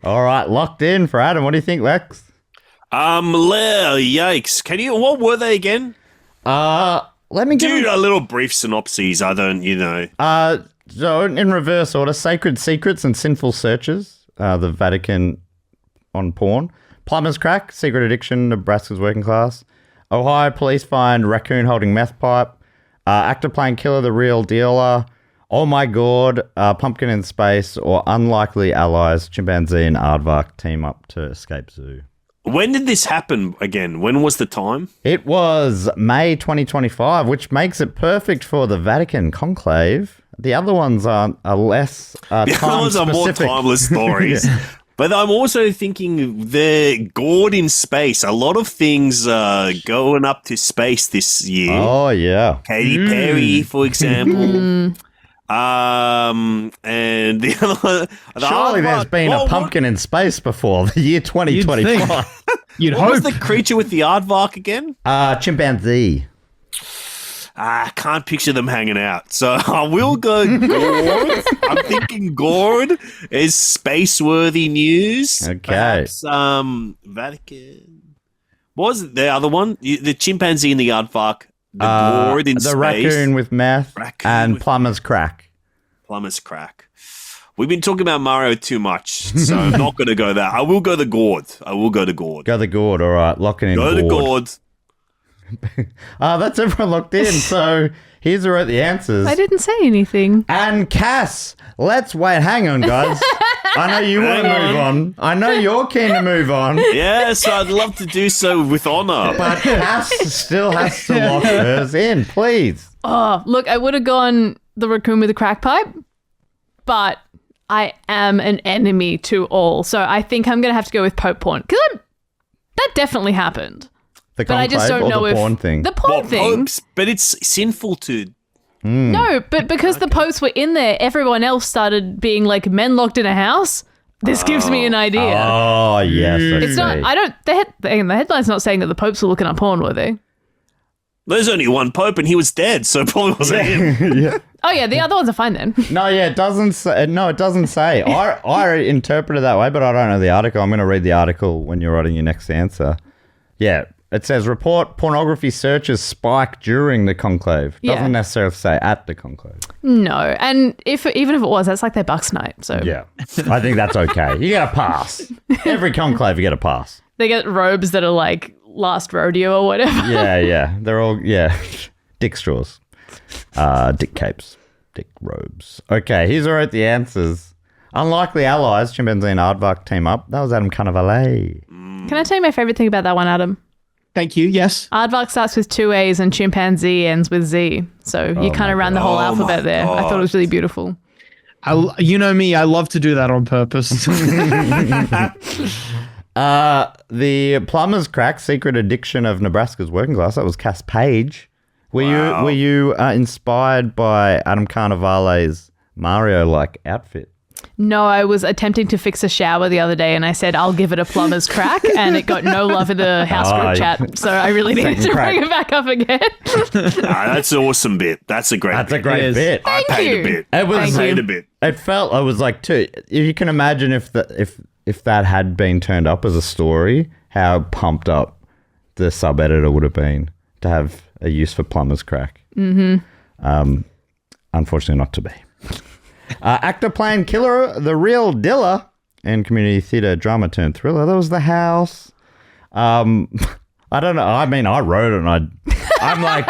All right, locked in for Adam. What do you think, Lex? Yikes. What were they again? Let me give Do a little brief synopses. I don't, So in reverse order, Sacred Secrets and Sinful Searches, the Vatican on porn. Plumber's Crack, Secret Addiction, Nebraska's Working Class. Ohio Police find Raccoon holding meth pipe. Actor playing killer, The Real Dealer. Oh My God, Pumpkin in Space, or Unlikely Allies, Chimpanzee and Aardvark team up to escape zoo. When did this happen again? When was the time? It was May 2025, which makes it perfect for the Vatican conclave. The other ones are less The other ones are more timeless stories. But I'm also thinking they're gored in space. A lot of things going up to space this year. Oh, yeah. Katy Perry, for example. And the other one. Surely there's been a pumpkin in space before, the year 2025. You'd What hope. was the creature with the aardvark again? Chimpanzee. I can't picture them hanging out. So I will go gourd. I'm thinking gourd is space-worthy news. Okay. Perhaps, Vatican. What was the other one? The chimpanzee and the aardvark. The gourd in the space. raccoon with meth and Plumber's Crack. Plumber's Crack. We've been talking about Mario too much, so I'm not going to go there. I will go the gourd. Go the gourd. All right, locking in Go the gourd. That's everyone locked in. So here's who wrote the answers. I didn't say anything. And Cass, let's wait. Hang on, guys. I know you want to move on. I know you're keen to move on. Yes, I'd love to do so with honor. But Cass still has to lock hers in, please. Oh, look, I would have gone the raccoon with the crack pipe, but I am an enemy to all. So I think I'm going to have to go with Pope porn. Because that definitely happened. The But I just don't conclave know or the if porn thing. the porn thing. Popes, but it's sinful to. No, but because the popes were in there, everyone else started being like men locked in a house. This gives me an idea. Oh yes, It's not. I don't. The headline's not saying that the popes were looking up porn, were they? There's only one pope, and he was dead, so it probably wasn't him. Yeah. Oh yeah, the other ones are fine then. No, yeah, it doesn't say. No, it doesn't say. I interpret it that way, but I don't know the article. I'm going to read the article when you're writing your next answer. Yeah, it says report pornography searches spike during the conclave. Doesn't Yeah. necessarily say at the conclave. No, and even if it was, that's like their Bucks night. So Yeah, I think that's okay. You get a pass. Every conclave, you get a pass. they get robes that are like last rodeo or whatever. Yeah. They're all, dick straws. Dick capes. Dick robes. Okay, here's who wrote the answers. Unlikely allies, chimpanzee and aardvark team up. That was Adam Carnevale. Can I tell you my favorite thing about that one, Adam? Thank you. Yes. Aardvark starts with 2 A's and chimpanzee ends with Z. So you kind of ran the whole alphabet there. I thought it was really beautiful. You know me. I love to do that on purpose. The Plumber's Crack, Secret Addiction of Nebraska's Working Class. That was Cass Paige. Were you inspired by Adam Carnevale's Mario-like outfit? No, I was attempting to fix a shower the other day and I said, I'll give it a plumber's crack. And it got no love in the house group chat. So I really needed to bring it back up again. That's an awesome bit. That's a great That's a bit. great bit. I paid you. a bit. It was- I paid a bit. It felt, I was like, too, if you can imagine if that had been turned up as a story, how pumped up the sub-editor would have been to have a use for Plumber's Crack. Mm-hmm. Unfortunately not to be. Actor playing killer, The Real Dealer, and community theatre drama turned thriller. That was The House. I don't know. I mean, I wrote it and I'm like,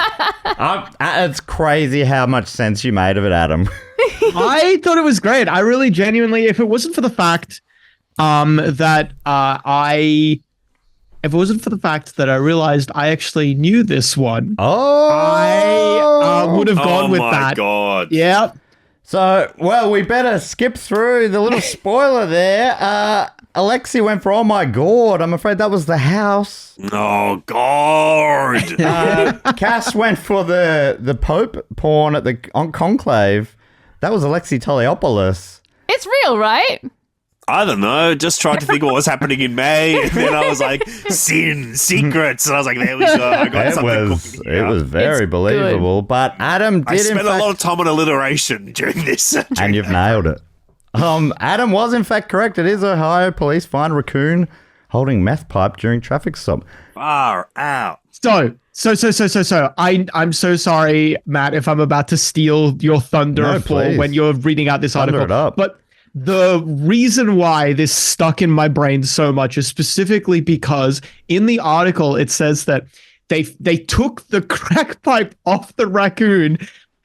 it's crazy how much sense you made of it, Adam. I thought it was great. I really genuinely, if it wasn't for the fact that I realized I actually knew this one, I would have gone with that. Oh my God. Yeah. So, well, we better skip through the little spoiler there. Alexei went for Oh My God. I'm afraid that was The House. Oh, God. Cass went for the Pope porn at the conclave. That was Alexei Toliopoulos. It's real, right? I don't know. Just tried to think of what was happening in May, and then I was like, sin, secrets, and I was like, there we go. I got something cooking here. It was very It's believable, but Adam did I spent in a fact, lot of time on alliteration during this. and you've nailed it. Adam was in fact correct. It is Ohio police find raccoon holding meth pipe during traffic stop. Far out. So. I'm so sorry, Matt, if I'm about to steal your thunder No, for please. when you're reading out this Thunder article. it up. But the reason why this stuck in my brain so much is specifically because in the article it says that they took the crack pipe off the raccoon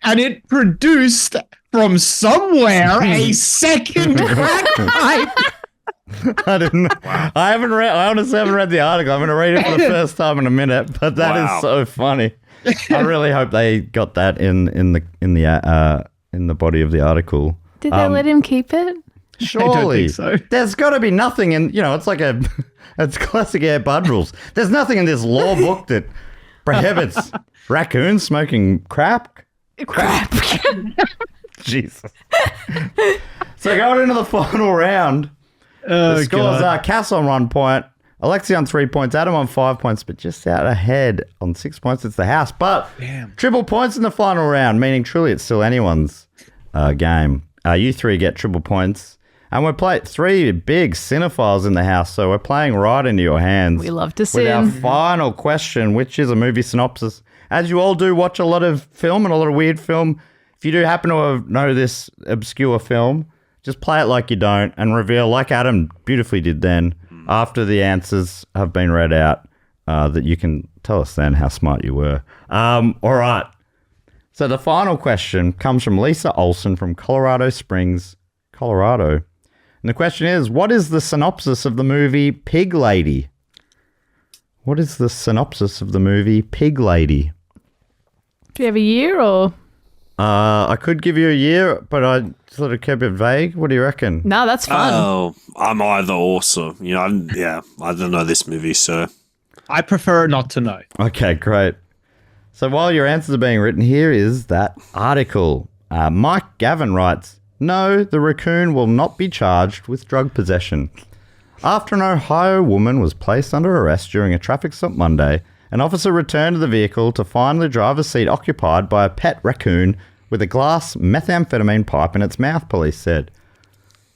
and it produced from somewhere a second crack pipe. I didn't. I haven't read. I honestly haven't read the article. I'm going to read it for the first time in a minute. But that Wow. is so funny. I really hope they got that in the body of the article. Did they let him keep it? Surely, so. There's got to be nothing in. It's like it's classic Air Bud rules. There's nothing in this law book that prohibits raccoons smoking crap. Jesus. So going into the final round. The scores are Cass on 1 point, Alexei on 3 points, Adam on 5 points, but just out ahead on 6 points. It's the house. But triple points in the final round, meaning truly it's still anyone's game. You three get triple points. And we're playing 3 big cinephiles in the house, so we're playing right into your hands. We love to With our sin. final question, which is a movie synopsis. As you all do, watch a lot of film and a lot of weird film. If you do happen to know this obscure film, just play it like you don't and reveal, like Adam beautifully did then, after the answers have been read out, that you can tell us then how smart you were. All right. So the final question comes from Lisa Olson from Colorado Springs, Colorado. And the question is, what is the synopsis of the movie Pig Lady? What is the synopsis of the movie Pig Lady? Do you have a year or? I could give you a year, but I sort of kept it vague. What do you reckon? No, that's fun. Oh, I'm either also. I don't know this movie, so. I prefer not to know. Okay, great. So while your answers are being written, here is that article. Mike Gavin writes, no, the raccoon will not be charged with drug possession. After an Ohio woman was placed under arrest during a traffic stop Monday, an officer returned to the vehicle to find the driver's seat occupied by a pet raccoon with a glass methamphetamine pipe in its mouth, police said.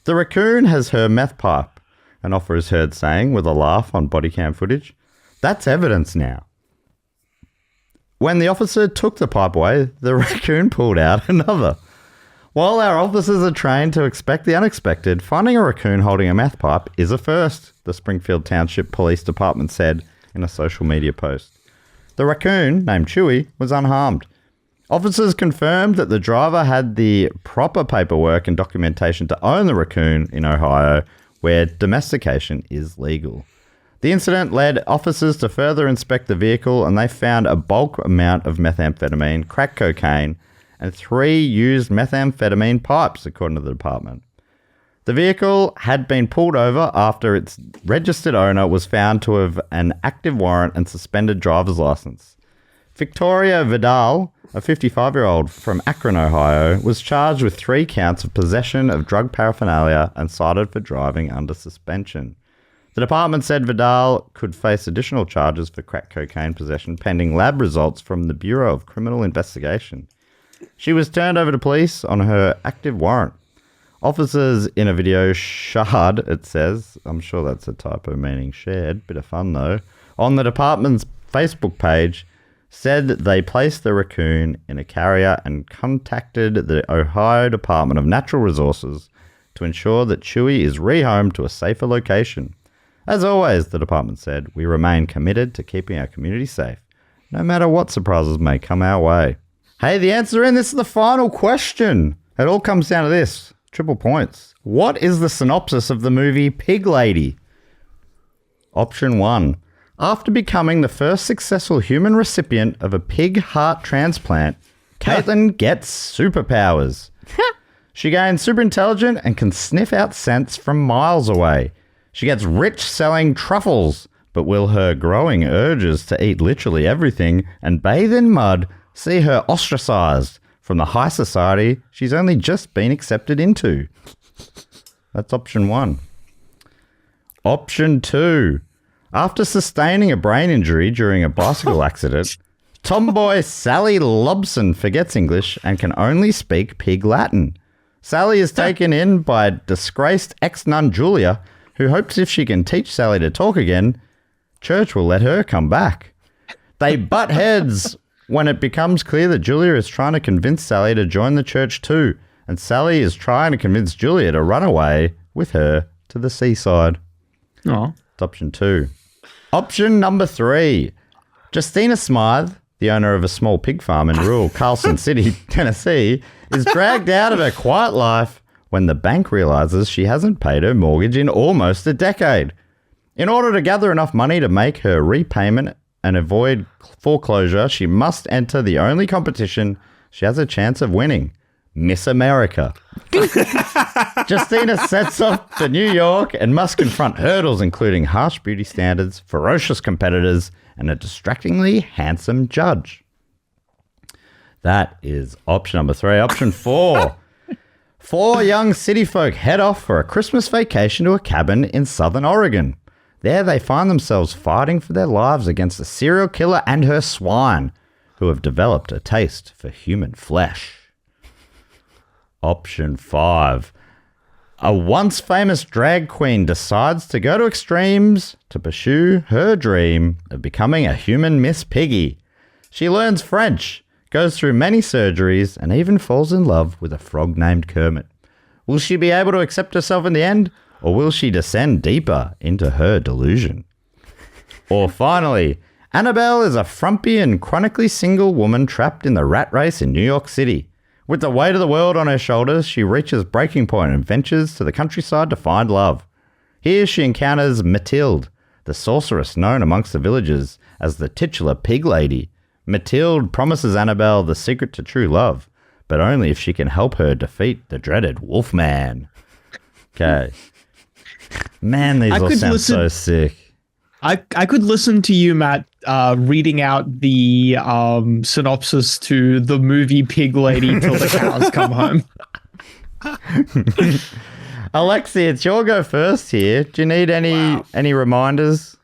The raccoon has her meth pipe, an officer is heard saying with a laugh on body cam footage. That's evidence now. When the officer took the pipe away, the raccoon pulled out another. While our officers are trained to expect the unexpected, finding a raccoon holding a meth pipe is a first, the Springfield Township Police Department said in a social media post. The raccoon, named Chewy, was unharmed. Officers confirmed that the driver had the proper paperwork and documentation to own the raccoon in Ohio, where domestication is legal. The incident led officers to further inspect the vehicle, and they found a bulk amount of methamphetamine, crack cocaine, and 3 used methamphetamine pipes, according to the department. The vehicle had been pulled over after its registered owner was found to have an active warrant and suspended driver's license. Victoria Vidal, a 55-year-old from Akron, Ohio, was charged with 3 counts of possession of drug paraphernalia and cited for driving under suspension. The department said Vidal could face additional charges for crack cocaine possession pending lab results from the Bureau of Criminal Investigation. She was turned over to police on her active warrant. Officers in a video shared, it says, I'm sure that's a typo meaning shared, bit of fun though, on the department's Facebook page, said they placed the raccoon in a carrier and contacted the Ohio Department of Natural Resources to ensure that Chewy is rehomed to a safer location. As always, the department said, we remain committed to keeping our community safe, no matter what surprises may come our way. Hey, the answer in, this is the final question. It all comes down to this. Triple points. What is the synopsis of the movie Pig Lady? Option 1. After becoming the first successful human recipient of a pig heart transplant, Caitlin gets superpowers. She gains super intelligent and can sniff out scents from miles away. She gets rich selling truffles, but will her growing urges to eat literally everything and bathe in mud see her ostracized from the high society she's only just been accepted into? That's option 1. Option 2. After sustaining a brain injury during a bicycle accident, tomboy Sally Lobson forgets English and can only speak Pig Latin. Sally is taken in by disgraced ex-nun Julia, who hopes if she can teach Sally to talk again, Church will let her come back. They butt heads when it becomes clear that Julia is trying to convince Sally to join the church too, and Sally is trying to convince Julia to run away with her to the seaside. Oh. It's option 2. Option number 3. Justina Smythe, the owner of a small pig farm in rural Carlson City, Tennessee, is dragged out of her quiet life when the bank realizes she hasn't paid her mortgage in almost a decade. In order to gather enough money to make her repayment and avoid foreclosure, she must enter the only competition she has a chance of winning, Miss America. Justina sets off to New York and must confront hurdles including harsh beauty standards, ferocious competitors, and a distractingly handsome judge. That is option number 3. Option 4. 4 young city folk head off for a Christmas vacation to a cabin in southern Oregon. There they find themselves fighting for their lives against a serial killer and her swine, who have developed a taste for human flesh. Option 5. A once famous drag queen decides to go to extremes to pursue her dream of becoming a human Miss Piggy. She learns French, goes through many surgeries, and even falls in love with a frog named Kermit. Will she be able to accept herself in the end, or will she descend deeper into her delusion? Or finally, Annabelle is a frumpy and chronically single woman trapped in the rat race in New York City. With the weight of the world on her shoulders, she reaches breaking point and ventures to the countryside to find love. Here she encounters Mathilde, the sorceress known amongst the villagers as the titular pig lady. Mathilde promises Annabelle the secret to true love, but only if she can help her defeat the dreaded Wolfman. Okay. Man, these all sound so sick. I could listen to you, Matt, reading out the synopsis to the movie Pig Lady till the cows come home. Alexei, it's your go first here. Do you need any reminders?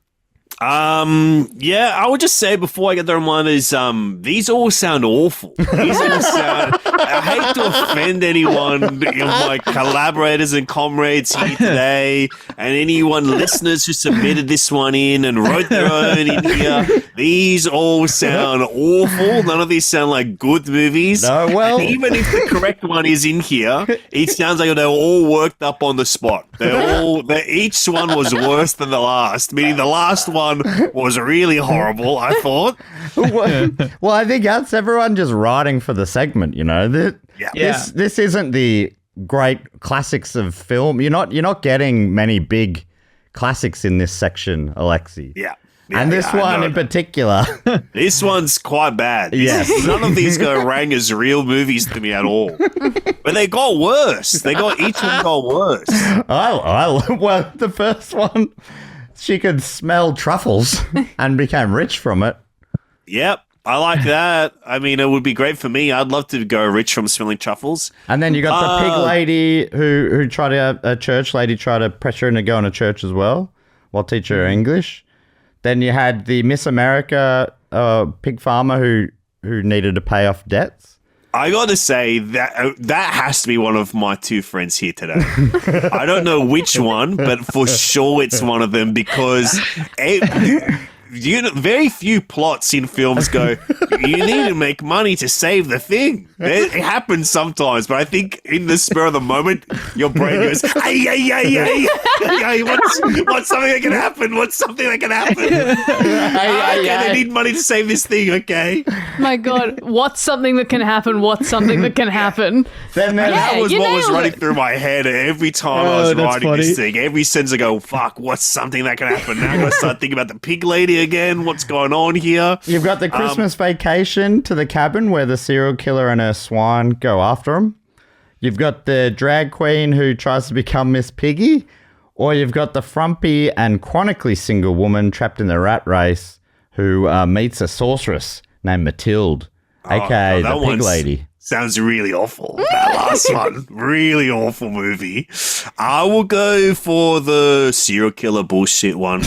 Yeah, I would just say before I get the reminders, these all sound awful. These all sound, I hate to offend anyone of my collaborators and comrades here today, and anyone listeners who submitted this one in and wrote their own in here. These all sound awful. None of these sound like good movies. No, well, and even if the correct one is in here, it sounds like they're all worked up on the spot. Each one was worse than the last, meaning the last one was really horrible, I thought. Well, I think that's everyone just writing for the segment, you know. This isn't the great classics of film. You're not getting many big classics in this section, Alexei. Yeah. And this one in particular. This one's quite bad. Yes. None of these rang as real movies to me at all. But they got worse. Each one got worse. Well, the first one, she could smell truffles and became rich from it. Yep. I like that. I mean, it would be great for me. I'd love to go rich from smelling truffles. And then you got the pig lady who tried a church lady tried to pressure her into going to church as well while teaching her English. Then you had the Miss America pig farmer who needed to pay off debts. I got to say that has to be one of my two friends here today. I don't know which one, but for sure it's one of them because very few plots in films go, you need to make money to save the thing. It happens sometimes, but I think in the spur of the moment, your brain goes, hey, what's something that can happen? What's something that can happen? I need money to save this thing, okay? My God, what's something that can happen? What's something that can happen? That was what was running through my head every time I was writing this thing. Every sentence I go, fuck, what's something that can happen? Now I got to start thinking about the pig lady again. What's going on here? You've got the Christmas vacation to the cabin where the serial killer and her swine go after him. You've got the drag queen who tries to become Miss Piggy. Or you've got the frumpy and chronically single woman trapped in the rat race who meets a sorceress named Mathilde, aka the pig lady. Sounds really awful. That last one. Really awful movie. I will go for the serial killer bullshit one.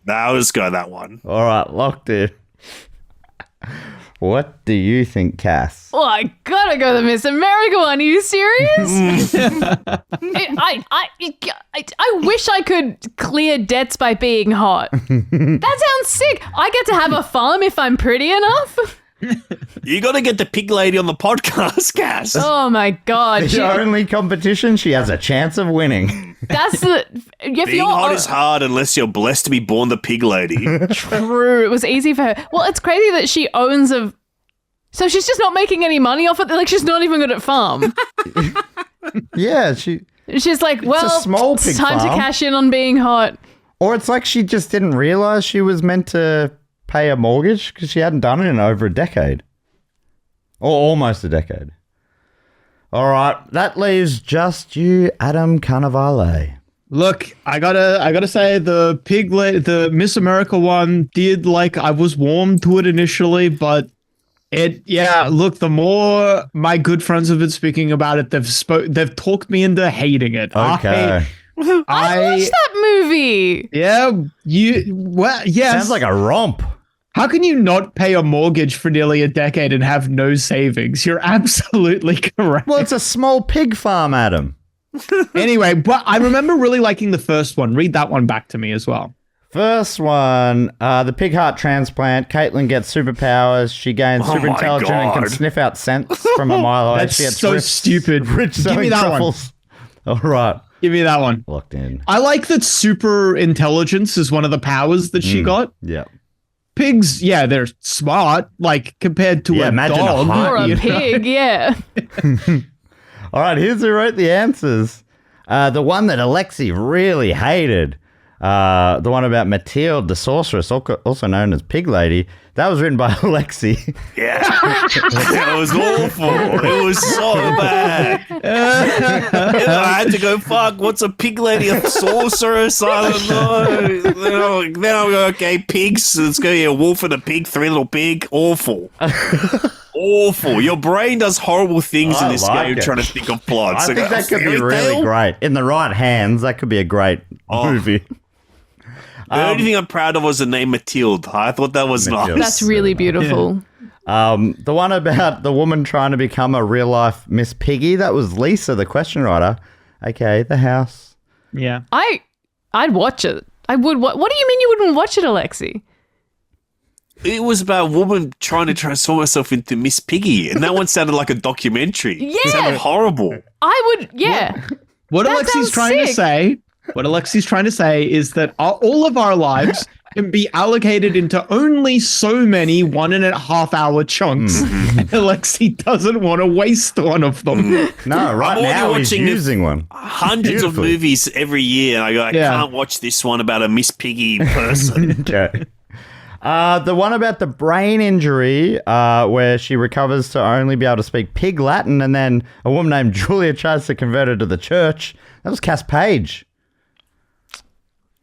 I'll just go that one. All right, locked in. What do you think, Cass? Oh, I gotta go the Miss America one. Are you serious? I wish I could clear debts by being hot. That sounds sick. I get to have a farm if I'm pretty enough. You got to get the pig lady on the podcast, Cass. Oh my God. The only competition she has a chance of winning. That's the... If Being hot is hard unless you're blessed to be born the pig lady. True. It was easy for her. Well, it's crazy that she owns a... So she's just not making any money off it? Like, she's not even good at farm. Yeah, She's like, well, a small it's pig time farm. to cash in on being hot. Or it's like she just didn't realize she was meant to pay a mortgage because she hadn't done it in over a decade. Or almost a decade. All right, that leaves just you, Adam Carnevale. Look, I gotta say the Miss America one did, like, I was warm to it initially, but look, the more my good friends have been speaking about it, they've talked me into hating it. Okay. I watched that movie. Yes. Sounds like a romp. How can you not pay a mortgage for nearly a decade and have no savings? You're absolutely correct. Well, it's a small pig farm, Adam. Anyway, but I remember really liking the first one. Read that one back to me as well. First one, the pig heart transplant. Caitlin gets superpowers. She gains super intelligence and can sniff out scents from a mile away. That's She gets so stupid. Rich Give me that truffles. All right. Give me that one. Locked in. I like that super intelligence is one of the powers that she got. Yeah. Pigs, yeah, they're smart, like, compared to a imagine a dog. heart. Or a pig, yeah. All right, here's who wrote the answers. The one that Alexei really hated. The one about Mathilde, the sorceress, also known as Pig Lady. That was written by Alexei. Yeah. It was awful. It was so bad. I had to go, fuck, what's a pig lady? A sorceress? I don't know. Then I'll go, okay, pigs. It's going to be a wolf and a pig, three little pig. Awful. Awful. Your brain does horrible things in this game trying to think of plots. I think that could be really great. In the right hands, that could be a great movie. The only thing I'm proud of was the name Mathilde. I thought that was nice. That's really beautiful. The one about the woman trying to become a real life Miss Piggy, that was Lisa, the question writer. Okay, the house. Yeah. I'd watch it. I would. What do you mean you wouldn't watch it, Alexei? It was about a woman trying to transform herself into Miss Piggy, and that one sounded like a documentary. Yeah. It sounded horrible. I would, yeah. What That Alexei's sounds trying to sick. say... What Alexei's trying to say is that all of our lives can be allocated into only so many 1.5 hour chunks. And Alexei doesn't want to waste one of them. No, right I'm now already he's watching using one. Hundreds of Beautifully. movies every year. I go, I can't watch this one about a Miss Piggy person. Okay. The one about the brain injury, where she recovers to only be able to speak pig Latin, and then a woman named Julia tries to convert her to the church. That was Cass Page.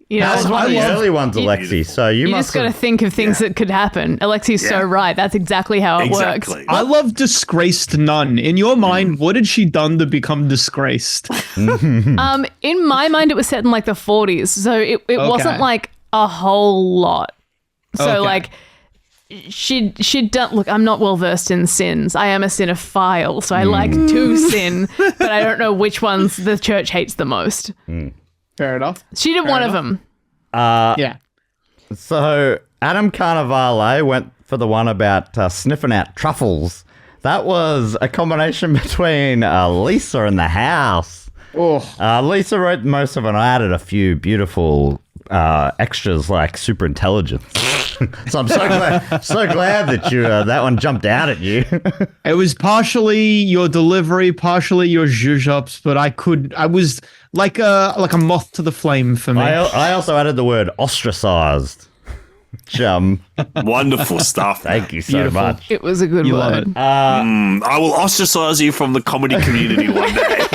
You know, That was one of the early ones, you- Alexei. So you You must just got to have... think of things that could happen. Alexei's so right. That's exactly how it Exactly. works. I love disgraced nun. In your mind, what had she done to become disgraced? In my mind, it was set in like the 40s, so it wasn't like a whole lot. So Okay. like she'd done. Look, I'm not well versed in sins. I am a cinephile, so I like to sin, but I don't know which ones the church hates the most. Fair enough. She did one of them. Yeah. So Adam Carnevale went for the one about sniffing out truffles. That was a combination between Lisa and the house. Oh. Lisa wrote most of it. I added a few beautiful extras like super intelligence. So I'm so glad that you that one jumped out at you. It was partially your delivery, partially your zhuzh-ups, but I was like a moth to the flame for me. I also added the word ostracized. Chum. Wonderful stuff. Thank you so Beautiful. much. It was a good You love word. it. I will ostracize you from the comedy community one day.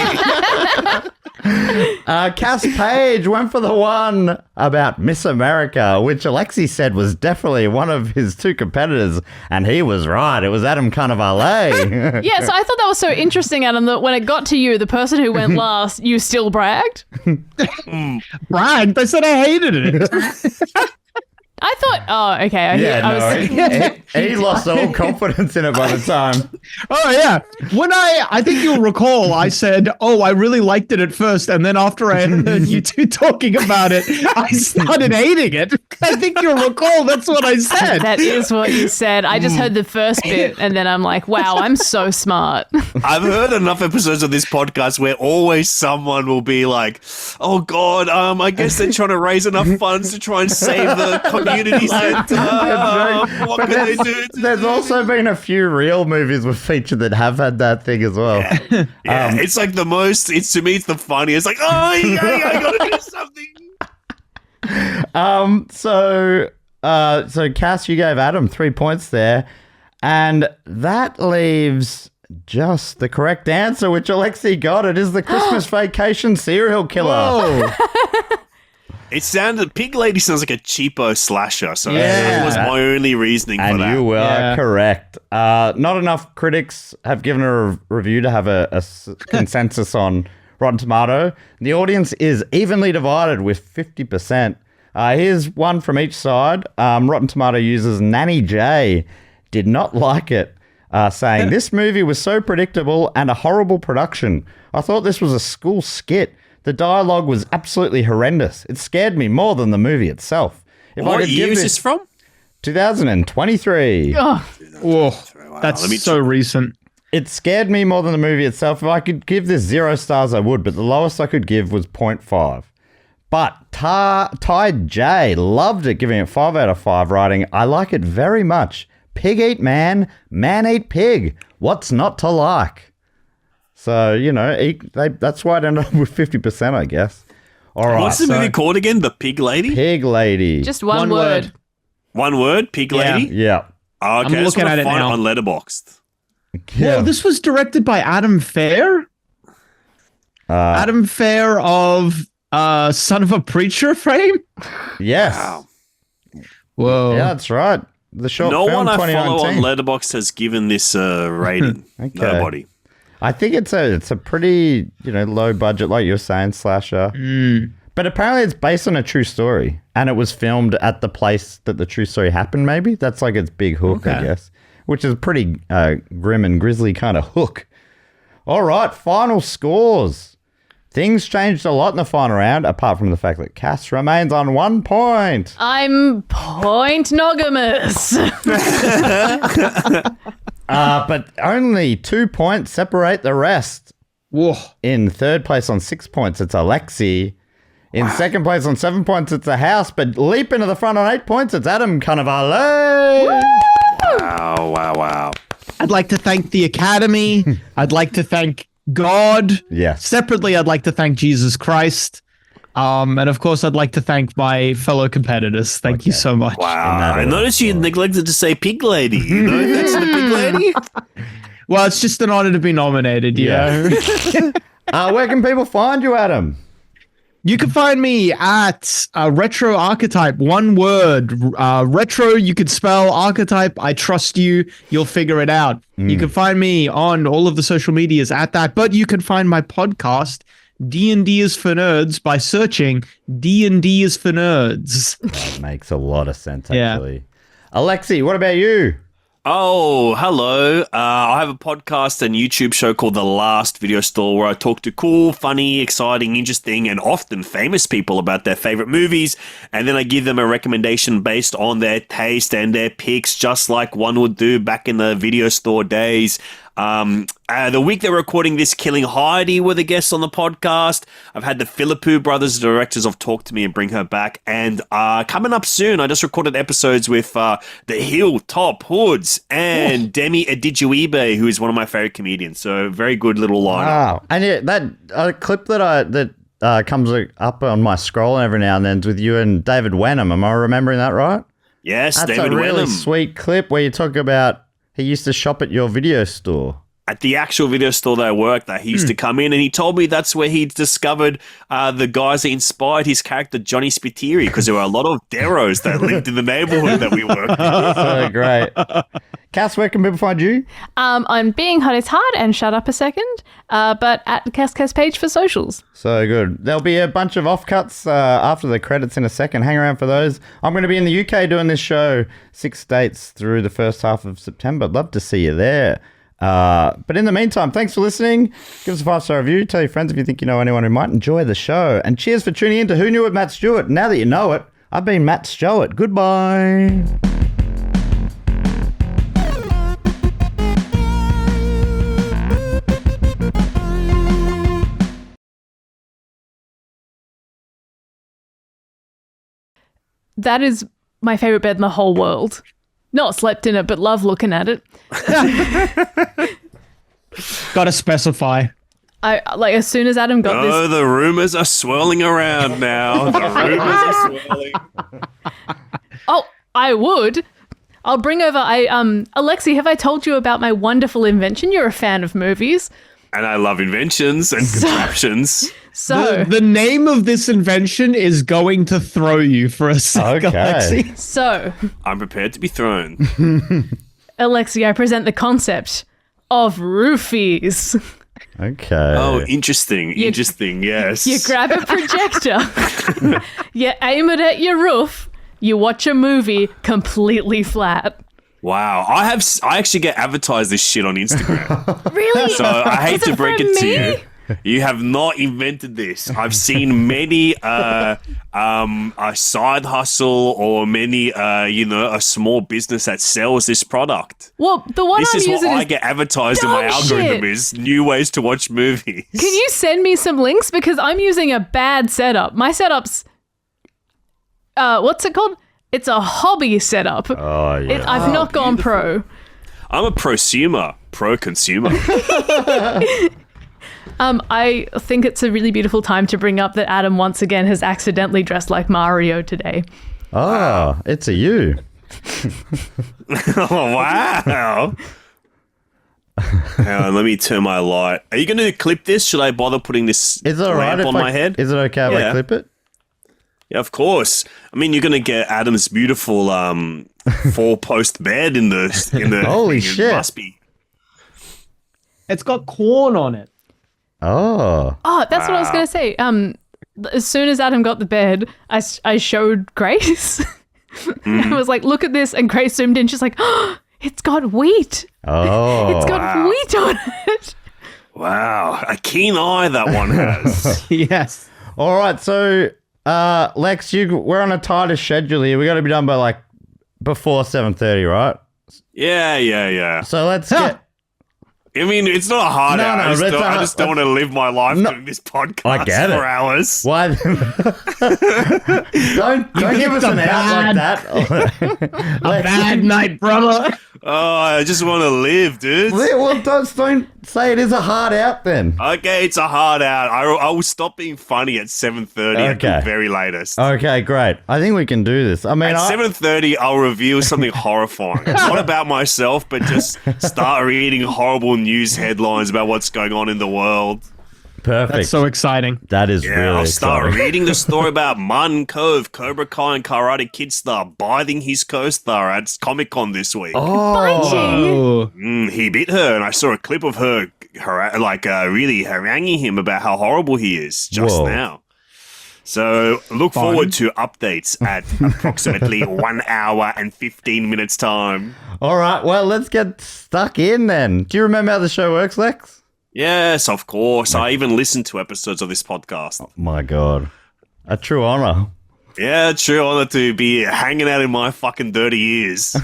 Cass Page went for the one about Miss America, which Alexei said was definitely one of his two competitors, and he was right. It was Adam Carnevale. Yeah, so I thought that was so interesting, Adam, that when it got to you, the person who went last, you still bragged. Bragged. I said I hated it. I thought, oh, okay. He lost all confidence in it by the time. Oh yeah. When I think you'll recall, I said, "Oh, I really liked it at first," and then after I heard you two talking about it, I started hating it. I think you'll recall that's what I said. That is what you said. I just heard the first bit, and then I'm like, wow, I'm so smart. I've heard enough episodes of this podcast where always someone will be like, "Oh God, I guess they're trying to raise enough funds to try and save the community center. What can they do?" There's also been a few real movies we've featured that have had that thing as well. Yeah, it's like the most. It's to me, it's the funniest. Like, oh, you gotta do something. So Cass, you gave Adam 3 points there, and that leaves just the correct answer, which Alexei got. It is the Christmas Vacation serial killer. Oh, It sounded. Pig Lady sounds like a cheapo slasher. So Yeah. that was my only reasoning for And that. you were Yeah. correct. Not enough critics have given a review to have a consensus on Rotten Tomato. The audience is evenly divided with 50%. Here's one from each side. Rotten Tomato users Nanny J did not like it, saying, "This movie was so predictable and a horrible production. I thought this was a school skit. The dialogue was absolutely horrendous. It scared me more than the movie itself." If I What could year give is this from? 2023. Oh, that's let me so recent. It scared me more than the movie itself. If I could give this 0 stars, I would, but the lowest I could give was 0.5. But Ty J loved it, giving it 5 out of 5, writing, "I like it very much. Pig eat man, man eat pig. What's not to like?" So, you know, that's why it ended up with 50%, I guess. All right. What's the movie called again? The Pig Lady? Pig Lady. just one One word. word. One word? Pig Yeah. Lady? Yeah. Oh, okay, I'm that's looking what I at it find now. on Letterboxd. Well, this was directed by Adam Fair. Adam Fair of Son of a Preacher fame. Yes. Wow. Whoa. Yeah, that's right. The short No film one I follow on 2019. Letterboxd has given this rating. Okay. Nobody. I think it's a pretty, low budget, like you're saying, slasher. But apparently it's based on a true story, and it was filmed at the place that the true story happened, maybe? That's like its big hook, I Okay. guess, which is a pretty grim and grisly kind of hook. All right, final scores. Things changed a lot in the final round, apart from the fact that Cass remains on 1 point. I'm point nogamous. But only 2 points separate the rest. Whoa. In third place on 6 points, it's Alexei. In second place on 7 points, it's the house. But leap into the front on 8 points, it's Adam Carnevale. Wow. I'd like to thank the Academy. I'd like to thank God. Yes. Separately, I'd like to thank Jesus Christ. And of course, I'd like to thank my fellow competitors. Thank you so much. Wow. I noticed you neglected to say Pig Lady. You know, that's the Pig Lady. Well, it's just an honor to be nominated, you Yeah. know? Where can people find you, Adam? You can find me at Retro Archetype, one word. Retro, you could spell Archetype. I trust you. You'll figure it out. You can find me on all of the social medias at that, but you can find my podcast, D&D is for Nerds, by searching D&D is for Nerds. That makes a lot of sense, Yeah. actually. Alexei, what about you? Oh, hello. I have a podcast and YouTube show called The Last Video Store where I talk to cool, funny, exciting, interesting, and often famous people about their favorite movies. And then I give them a recommendation based on their taste and their picks, just like one would do back in the video store days. The week they're recording this, Killing Heidi were the guests on the podcast. I've had the Philippou brothers, the directors of Talk to Me and Bring Her Back. And coming up soon, I just recorded episodes with the Hilltop Hoods and Demi Adijuibe, who is one of my favorite comedians. So very good little lineup. Wow. And yeah, that clip that comes up on my scroll every now and then is with you and David Wenham. Am I remembering that right? Yes, That's David a really Wenham. sweet clip where you talk about he used to shop at your video store. At the actual video store that I worked at, he used to come in and he told me that's where he discovered the guys that inspired his character, Johnny Spiteri, because there were a lot of Deros that lived in the neighborhood that we worked in. So great. Cass, where can people find you? I'm being hot is hard and shut up a second, but at the Cass page for socials. So good. There'll be a bunch of offcuts after the credits in a second. Hang around for those. I'm going to be in the UK doing this show 6 dates through the first half of September. I'd love to see you there. But in the meantime, thanks for listening. Give us a 5-star review. Tell your friends if you think you know anyone who might enjoy the show. And cheers for tuning in to Who Knew It, Matt Stewart. Now that you know it, I've been Matt Stewart. Goodbye. That is my favorite bed in the whole world. Not slept in it, but love looking at it. Gotta specify. I like as soon as Adam got Oh, this. the rumors are swirling around now. The rumors are swirling. Oh, I would. I'll bring over. Alexei, have I told you about my wonderful invention? You're a fan of movies, And I love inventions and contraptions. so The name of this invention is going to throw you for a sec, Okay. Alexei. so I'm prepared to be thrown. Alexei, I present the concept of roofies. Okay. Oh, interesting. Interesting, yes. You grab a projector, you aim it at your roof, you watch a movie completely flat. Wow. I actually get advertised this shit on Instagram. Really? So I hate Is to it break from it to me? you. You have not invented this. I've seen many a side hustle or many a small business that sells this product. Well, the one This I'm is what using I is. get advertised in my dog algorithm shit. is new ways to watch movies. Can you send me some links because I'm using a bad setup. My setup's what's it called? It's a hobby setup. Oh, yeah. I've not gone pro. I'm a prosumer, pro-consumer. I think it's a really beautiful time to bring up that Adam once again has accidentally dressed like Mario today. Oh, it's a you. Oh, wow. Hang on, let me turn my light. Are you going to clip this? Should I bother putting this Is it all right lamp if on my head? Is it okay if I Yeah. clip it? Yeah, of course. I mean, you're going to get Adam's beautiful 4-post bed in the Holy it shit. Must be. It's got corn on it. Oh. Oh, that's what I was going to say. As soon as Adam got the bed, I showed Grace. I was like, look at this. And Grace zoomed in. She's like, oh, it's got wheat. Oh. It's got wheat on it. Wow, a keen eye that one has. Yes. All right, so Lex, we're on a tighter schedule here. We got to be done by before 7:30, right? Yeah. So let's get. I mean, it's not a hard No, hour. no, I just don't want to live my life No, doing this podcast I get it. for hours. Why? don't give us an out like that. A bad night, brother. Oh, I just want to live, dude. Well, don't say it is a hard out then. Okay, it's a hard out. I will stop being funny at 7:30 at the Okay. very latest. Okay, great. I think we can do this. I mean, At 7:30, I'll reveal something horrifying. Not about myself, but just start reading horrible news headlines about what's going on in the world. perfect. That's so exciting. That is Yeah, really I'll start exciting. reading the story about Mun Cove, Cobra Kai, and Karate Kid star biting his co-star at Comic-Con this week. Biting. Oh. He bit her, and I saw a clip of her really haranguing him about how horrible he is just Whoa. now. So look forward to updates at approximately 1 hour and 15 minutes time. All right, well, let's get stuck in then. Do you remember how the show works, Lex? Yes, of course. I even listened to episodes of this podcast. My God. A true honor. Yeah, true honor to be hanging out in my fucking dirty ears.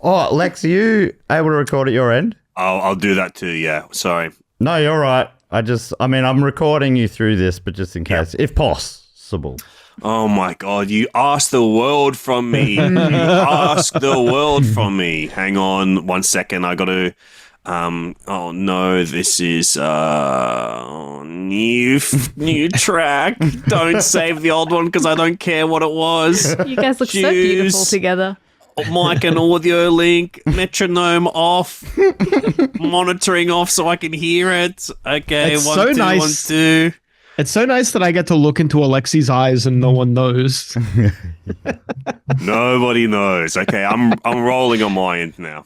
Oh, Lex, are you able to record at your end? I'll do that too, yeah. Sorry. No, you're right. I'm recording you through this, but just in case, if possible. Oh my God, you asked the world from me. You asked the world from me. Hang on 1 second. I got to Oh no, this is new track. Don't save the old one because I don't care what it was. You guys look so beautiful together. Mic and audio link, metronome off, monitoring off so I can hear it. Okay, It's 1, so 2, nice. 1, 2. It's so nice that I get to look into Alexei's eyes and no one knows. Nobody knows. Okay, I'm rolling on my end now.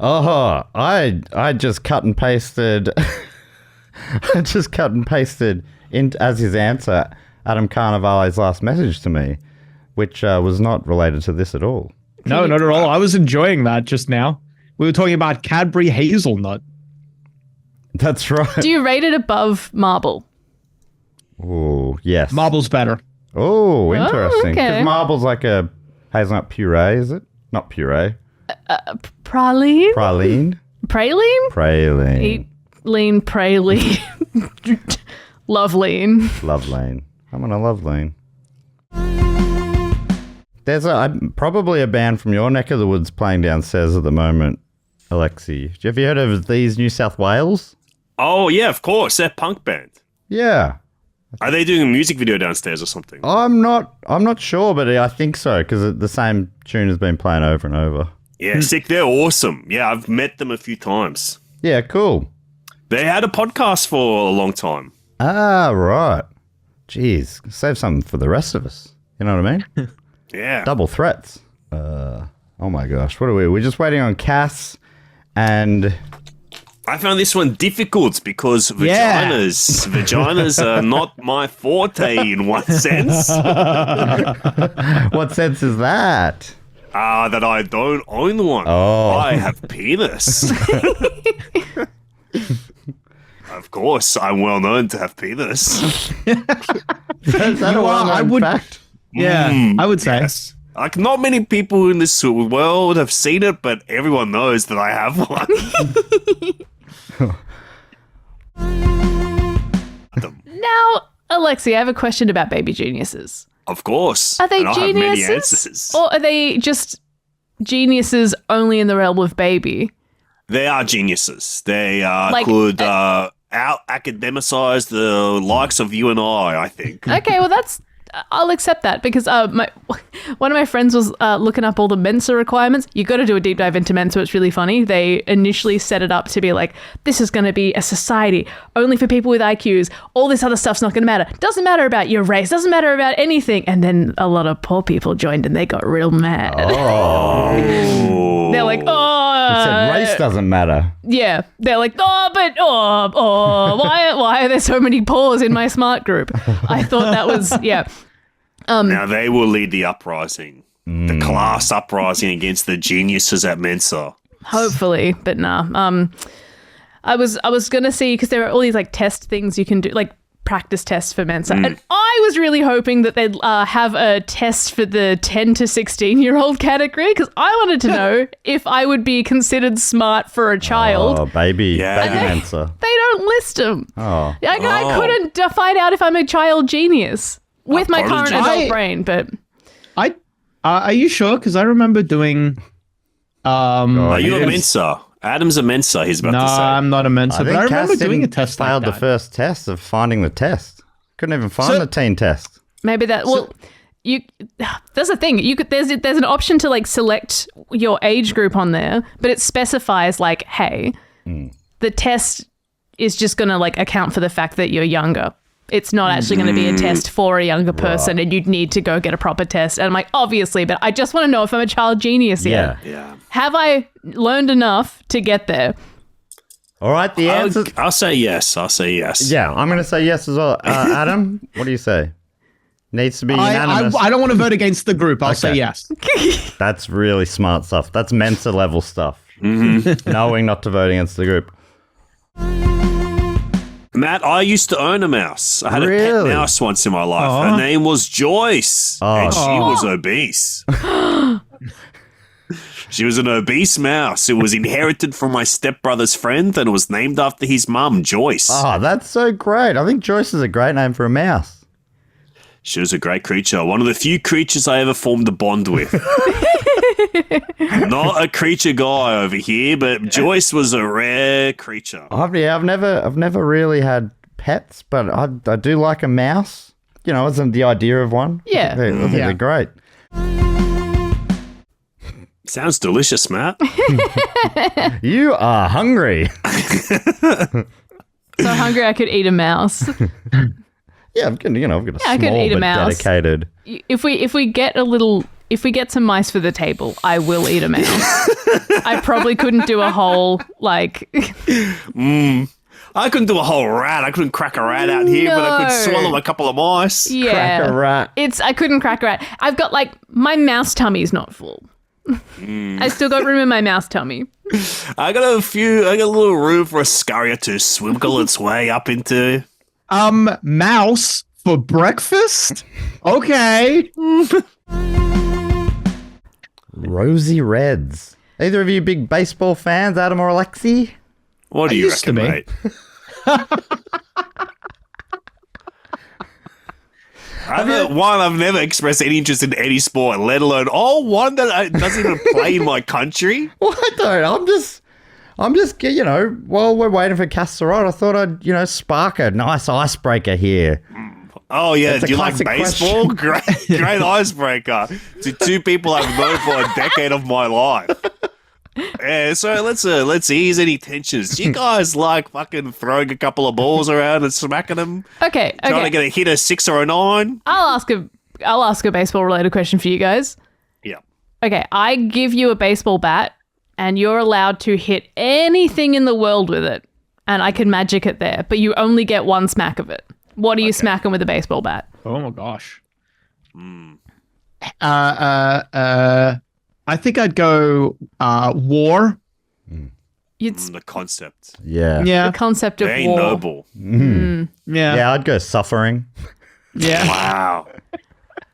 Oh, I just cut and pasted. In as his answer Adam Carnevale's last message to me, which was not related to this at all. No, not at all. I was enjoying that just now. We were talking about Cadbury hazelnut. That's right. Do you rate it above marble? Oh, yes. Marble's better. Oh, interesting. okay. Because marble's like a hazelnut puree, is it? Not puree. Praline? Praline? Praline? Praline. Eat lean, praline. Love lean. Love lane. I'm on a love lane. There's probably a band from your neck of the woods playing downstairs at the moment, Alexei. Have you heard of These New South Wales? Oh yeah, of course. They're a punk band. Yeah. Are they doing a music video downstairs or something? I'm not sure, but I think so, because the same tune has been playing over and over. Yeah, sick. They're awesome. Yeah, I've met them a few times. Yeah, cool. They had a podcast for a long time. Ah, right. Jeez, save something for the rest of us. You know what I mean? Yeah. Double threats. Oh my gosh, what are we? We're just waiting on Cass and... I found this one difficult because Yeah. vaginas are not my forte in one sense. What sense is that? That I don't own one. Oh. I have penis. Of course, I'm well known to have penis. Is that a well-known fact? Yeah, I would say. Yes. Like, not many people in this world have seen it, but everyone knows that I have one. Now, Alexei, I have a question about baby geniuses. Of course. Are they And I have many geniuses? answers. Or are they just geniuses only in the realm of baby? They are geniuses. They Like, could out-academicize the likes of you and I think. Okay, well, I'll accept that because one of my friends was looking up all the Mensa requirements. You got to do a deep dive into Mensa. It's really funny. They initially set it up to be like, this is going to be a society only for people with IQs. All this other stuff's not going to matter. Doesn't matter about your race. Doesn't matter about anything. And then a lot of poor people joined and they got real mad. Oh. They're like, It said race doesn't matter. yeah. They're like, why are there so many poors in my smart group? I thought that was, yeah. Now they will lead the uprising. The class uprising against the geniuses at Mensa. Hopefully, but nah. I was gonna see because there are all these like test things you can do, like practice tests for Mensa, and I was really hoping that they'd have a test for the 10 to 16-year-old category because I wanted to know if I would be considered smart for a child. Oh, baby. Yeah. Baby answer. They don't list them. Oh. I couldn't find out if I'm a child genius with my current Apologies. adult brain, but Are you sure? Because I remember doing. Are you a yes. Mensa? Adam's a Mensa, he's about No, to say. I'm not a Mensa, but I remember doing a test like failed the that. first test of finding the test. Couldn't even find the teen test. maybe that. Well, that's the thing. There's an option to like select your age group on there, but it specifies like, hey, the test is just going to like account for the fact that you're younger. It's not actually going to be a test for a younger person, and you'd need to go get a proper test. And I'm like, obviously, but I just want to know if I'm a child genius yet. Yeah. Have I learned enough to get there? All right, the answer. I'll say yes. Yeah, I'm going to say yes as well. Adam, what do you say? Needs to be unanimous. I don't want to vote against the group. I'll say yes. That's really smart stuff. That's Mensa level stuff. Knowing not to vote against the group. Matt, I used to own a mouse. I had a Really? pet mouse once in my life. Her name was Joyce, and she was obese. She was an obese mouse. It was inherited from my stepbrother's friend, and it was named after his mum, Joyce. Oh, that's so great. I think Joyce is a great name for a mouse. She was a great creature. One of the few creatures I ever formed a bond with. Not a creature guy over here, but Joyce was a rare creature. I've never really had pets, but I do like a mouse. You know, isn't the idea of one? Yeah. I think they're great. Sounds delicious, Matt. You are hungry. So hungry I could eat a mouse. Yeah, I've got a I could small eat a but mouse. dedicated. If we get some mice for the table, I will eat a mouse. I probably couldn't do a whole like. I couldn't do a whole rat. I couldn't crack a rat out here, but I could swallow a couple of mice. Yeah, Crack a rat. I couldn't crack a rat. I've got like my mouse tummy's not full. I still got room in my mouse tummy. I got a little room for a scurrier to swimgle its way up into. Mouse for breakfast? Okay. Rosie Reds. Either of you big baseball fans, Adam or Alexei? What do I you used to reckon, be. mate? I've never expressed any interest in any sport, let alone one that doesn't even play in my country. Well, I don't. I'm just, while we're waiting for Casserole, I thought I'd, spark a nice icebreaker here. Oh, yeah. That's a Do you like classic baseball? Great icebreaker. To two people I've known for a decade of my life. Yeah, so let's ease any tensions. Do you guys like fucking throwing a couple of balls around and smacking them? Okay. Trying to get a hit, a 6 or a 9? I'll ask a baseball related question for you guys. Yeah. Okay, I give you a baseball bat and you're allowed to hit anything in the world with it and I can magic it there, but you only get one smack of it. What are you smacking with a baseball bat? Oh my gosh. I think I'd go war. It's The concept. Yeah. the concept of Very war. noble. Yeah. Yeah, I'd go suffering. Yeah. Wow.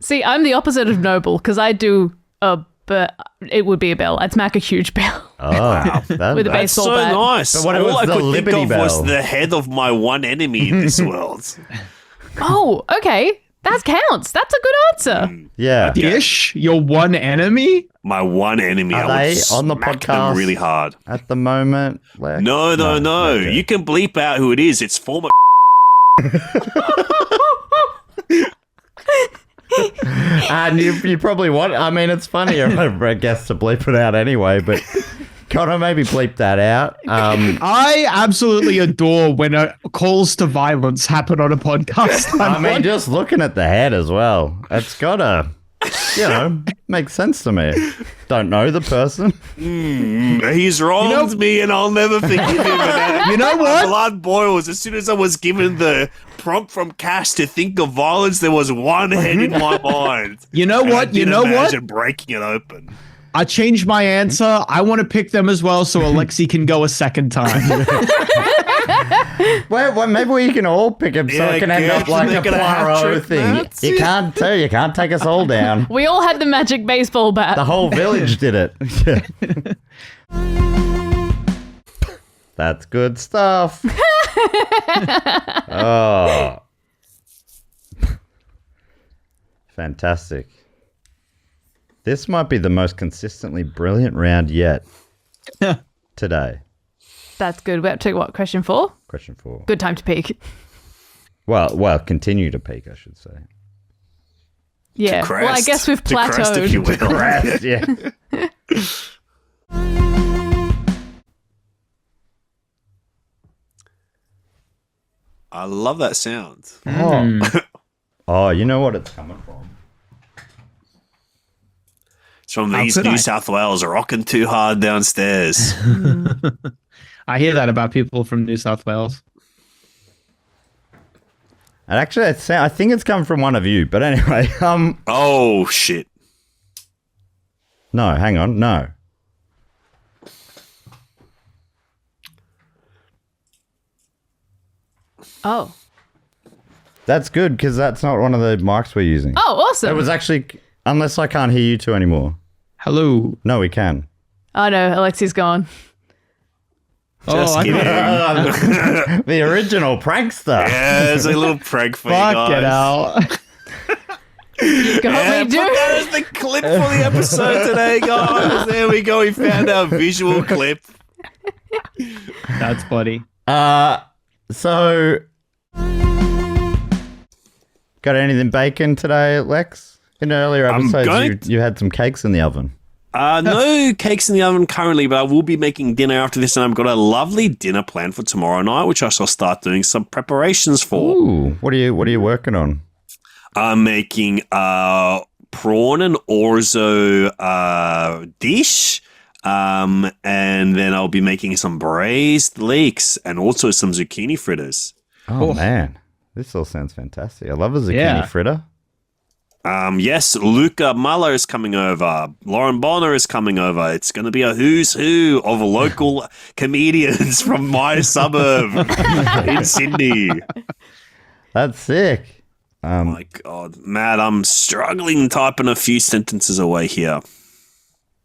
See, I'm the opposite of noble because I do but it would be a bell. I'd smack a huge bell. Oh, With a That's baseball so bat. nice. But what if it All was I the could Liberty think of was Bell? the head of my one enemy in this world. Oh, okay. That counts. That's a good answer. Yeah. Ish, your one enemy? My one enemy. Are I would they on the smack them podcast? really hard. At the moment, Lex? No. Okay. You can bleep out who it is. It's former. And you probably want. I mean, it's funny, I guess, to bleep it out anyway. But Connor, maybe bleep that out. I absolutely adore when calls to violence happen on a podcast. I mean, just looking at the head as well, it's gotta, make sense to me. Don't know the person. He's wronged me, and I'll never forgive him. And You know my what? blood boils. As soon as I was given the prompt from Cash to think of violence, there was one head in my mind. You know And I what? You didn't know what? imagine breaking it open. I changed my answer. I want to pick them as well so Alexei can go a second time. Well, maybe we can all pick him so Yeah, it can end up can like they a get a hat Poirot trick, thing. Matt? You can't take us all down. We all had the magic baseball bat. The whole village did it. That's good stuff. Oh. Fantastic. This might be the most consistently brilliant round yet today. That's good. We're up to what, question 4? Question 4. Good time to peak. Well, continue to peak, I should say. Yeah. Crest. Well, I guess we've To crest, if you plateaued. will. Yeah. I love that sound. Oh, you know what it's coming from? It's from these could New I? South Wales rocking too hard downstairs. I hear that about people from New South Wales. And actually, I think it's come from one of you. But anyway, Oh, shit. no, hang on, no. Oh. That's good because that's not one of the mics we're using. Oh, awesome. It was actually, unless I can't hear you two anymore. Hello. No, we can. Oh, no. Alexei's gone. Just I kidding. thought- The original prankster. Yeah, there's a little prank for you Fuck guys. it out. You got me, Put dude. that as the clip for the episode today, guys. There we go. We found our visual clip. That's funny. So, got anything baking today, Lex? In earlier episodes, you had some cakes in the oven. No cakes in the oven currently, but I will be making dinner after this, and I've got a lovely dinner planned for tomorrow night, which I shall start doing some preparations for. Ooh, what are you working on? I'm making a prawn and orzo dish, and then I'll be making some braised leeks and also some zucchini fritters. Oh man, this all sounds fantastic. I love a zucchini fritter. Yes, Luca Muller is coming over. Lauren Bonner is coming over. It's going to be a who's who of local comedians from my suburb in Sydney. That's sick. Oh my God, Matt, I'm struggling typing a few sentences away here.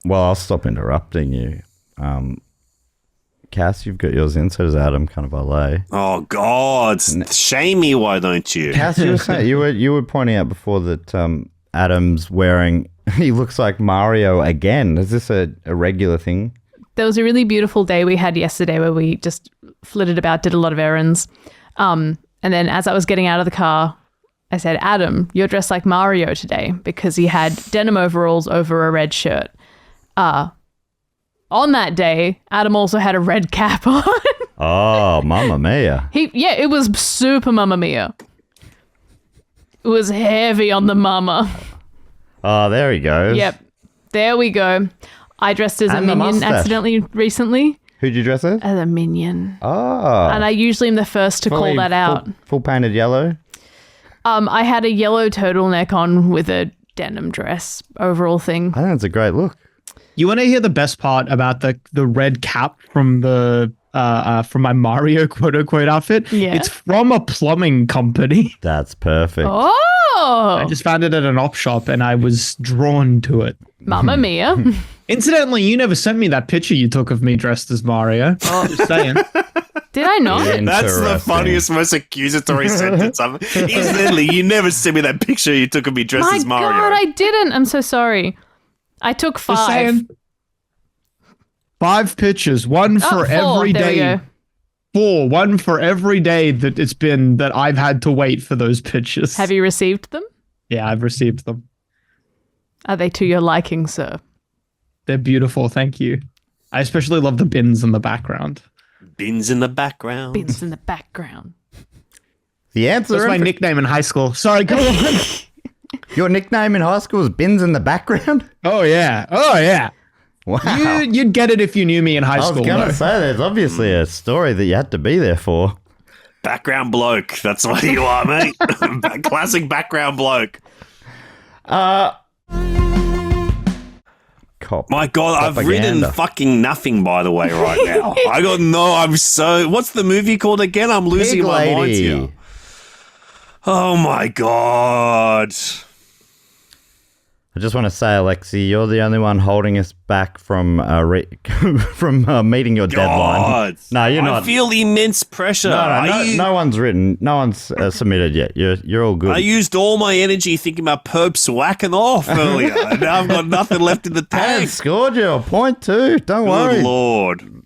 Well, I'll stop interrupting you. Cass, you've got yours in, so does Adam Carnevale. Oh God, shame me, why don't you? Cass, you were saying, you were pointing out before that Adam's wearing, he looks like Mario again. Is this a regular thing? There was a really beautiful day we had yesterday where we just flitted about, did a lot of errands. And then as I was getting out of the car, I said, Adam, you're dressed like Mario today, because he had denim overalls over a red shirt. On that day, Adam also had a red cap on. Oh, Mamma Mia. It was super Mamma Mia. It was heavy on the mama. Oh, there he goes. Yep. There we go. I dressed as And a the minion mustache. accidentally recently. Who'd you dress as? As a minion. Oh. And I usually am the first to call that out. Full painted yellow? I had a yellow turtleneck on with a denim dress overall thing. I think it's a great look. You want to hear the best part about the red cap from from my Mario quote unquote outfit? Yeah. It's from a plumbing company. That's perfect. Oh! I just found it at an op shop and I was drawn to it. Mamma Mia. Incidentally, you never sent me that picture you took of me dressed as Mario. Just saying. Did I not? That's the funniest, most accusatory sentence I've. Incidentally, you never sent me that picture you took of me dressed as Mario. My God, I didn't. I'm so sorry. I took Just 5. saying. 5 pictures, one for 4. every There we day. go. 4, one for every day that it's been that I've had to wait for those pictures. Have you received them? Yeah, I've received them. Are they to your liking, sir? They're beautiful, thank you. I especially love the bins in the background. Bins in the background. Bins in the background. The answer That's my nickname in high school. Sorry, go on. Your nickname in high school was Bins in the Background? Oh, yeah. Oh, yeah. Wow. You'd get it if you knew me in high I was school. going though. to say, there's obviously a story that you had to be there for. Background bloke. That's what you are, mate. Classic background bloke. My God, I've written fucking nothing, by the way, right now. What's the movie called again? I'm losing Pig my mind Lady. here. Oh, my God. I just want to say, Alexei, you're the only one holding us back from meeting your deadline. No, you're not. I feel immense pressure. No one's written. No one's submitted yet. You're all good. I used all my energy thinking about Popes whacking off earlier, and now I've got nothing left in the And tank. scored you a point too. Don't worry. Good Lord.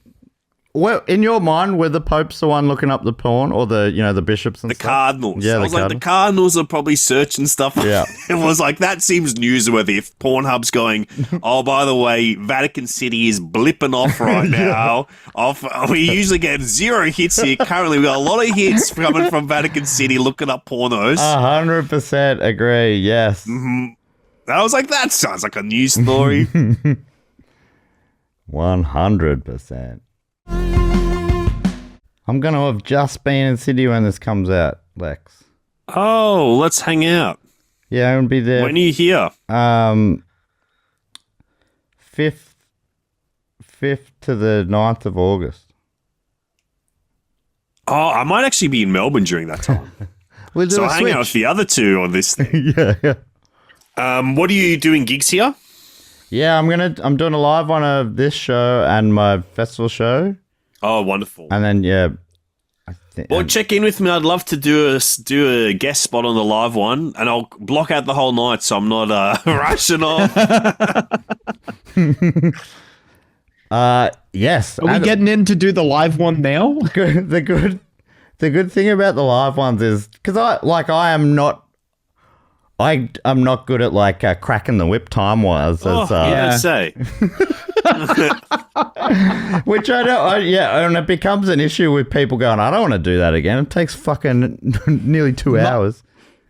Well, in your mind, were the popes the one looking up the porn, or the bishops and The stuff? Cardinals. Yeah, I was like, the Cardinals are probably searching stuff. Yeah. It was like, that seems newsworthy. If Pornhub's going, oh, by the way, Vatican City is blipping off right now. We usually get 0 hits here. Currently, we got a lot of hits coming from Vatican City looking up pornos. 100% agree. Yes. I was like, that sounds like a news story. 100%. I'm going to have just been in Sydney when this comes out, Lex. Oh, let's hang out. Yeah, I'm going to be there. When are you here? 5th to the 9th of August. Oh, I might actually be in Melbourne during that time. We'll do So a I'll hang out with switch. the other two on this thing. Yeah. What are you doing gigs here? Yeah, I'm doing a live one of this show and my festival show. Oh, wonderful. And then, yeah, I Well, check in with me. I'd love to do a guest spot on the live one, and I'll block out the whole night so I'm not rushing off. Yes. Are we getting in to do the live one now? The good thing about the live ones is because I'm not good at like cracking the whip time wise. Say. Which I don't. And it becomes an issue with people going, I don't want to do that again. It takes fucking nearly 2 hours.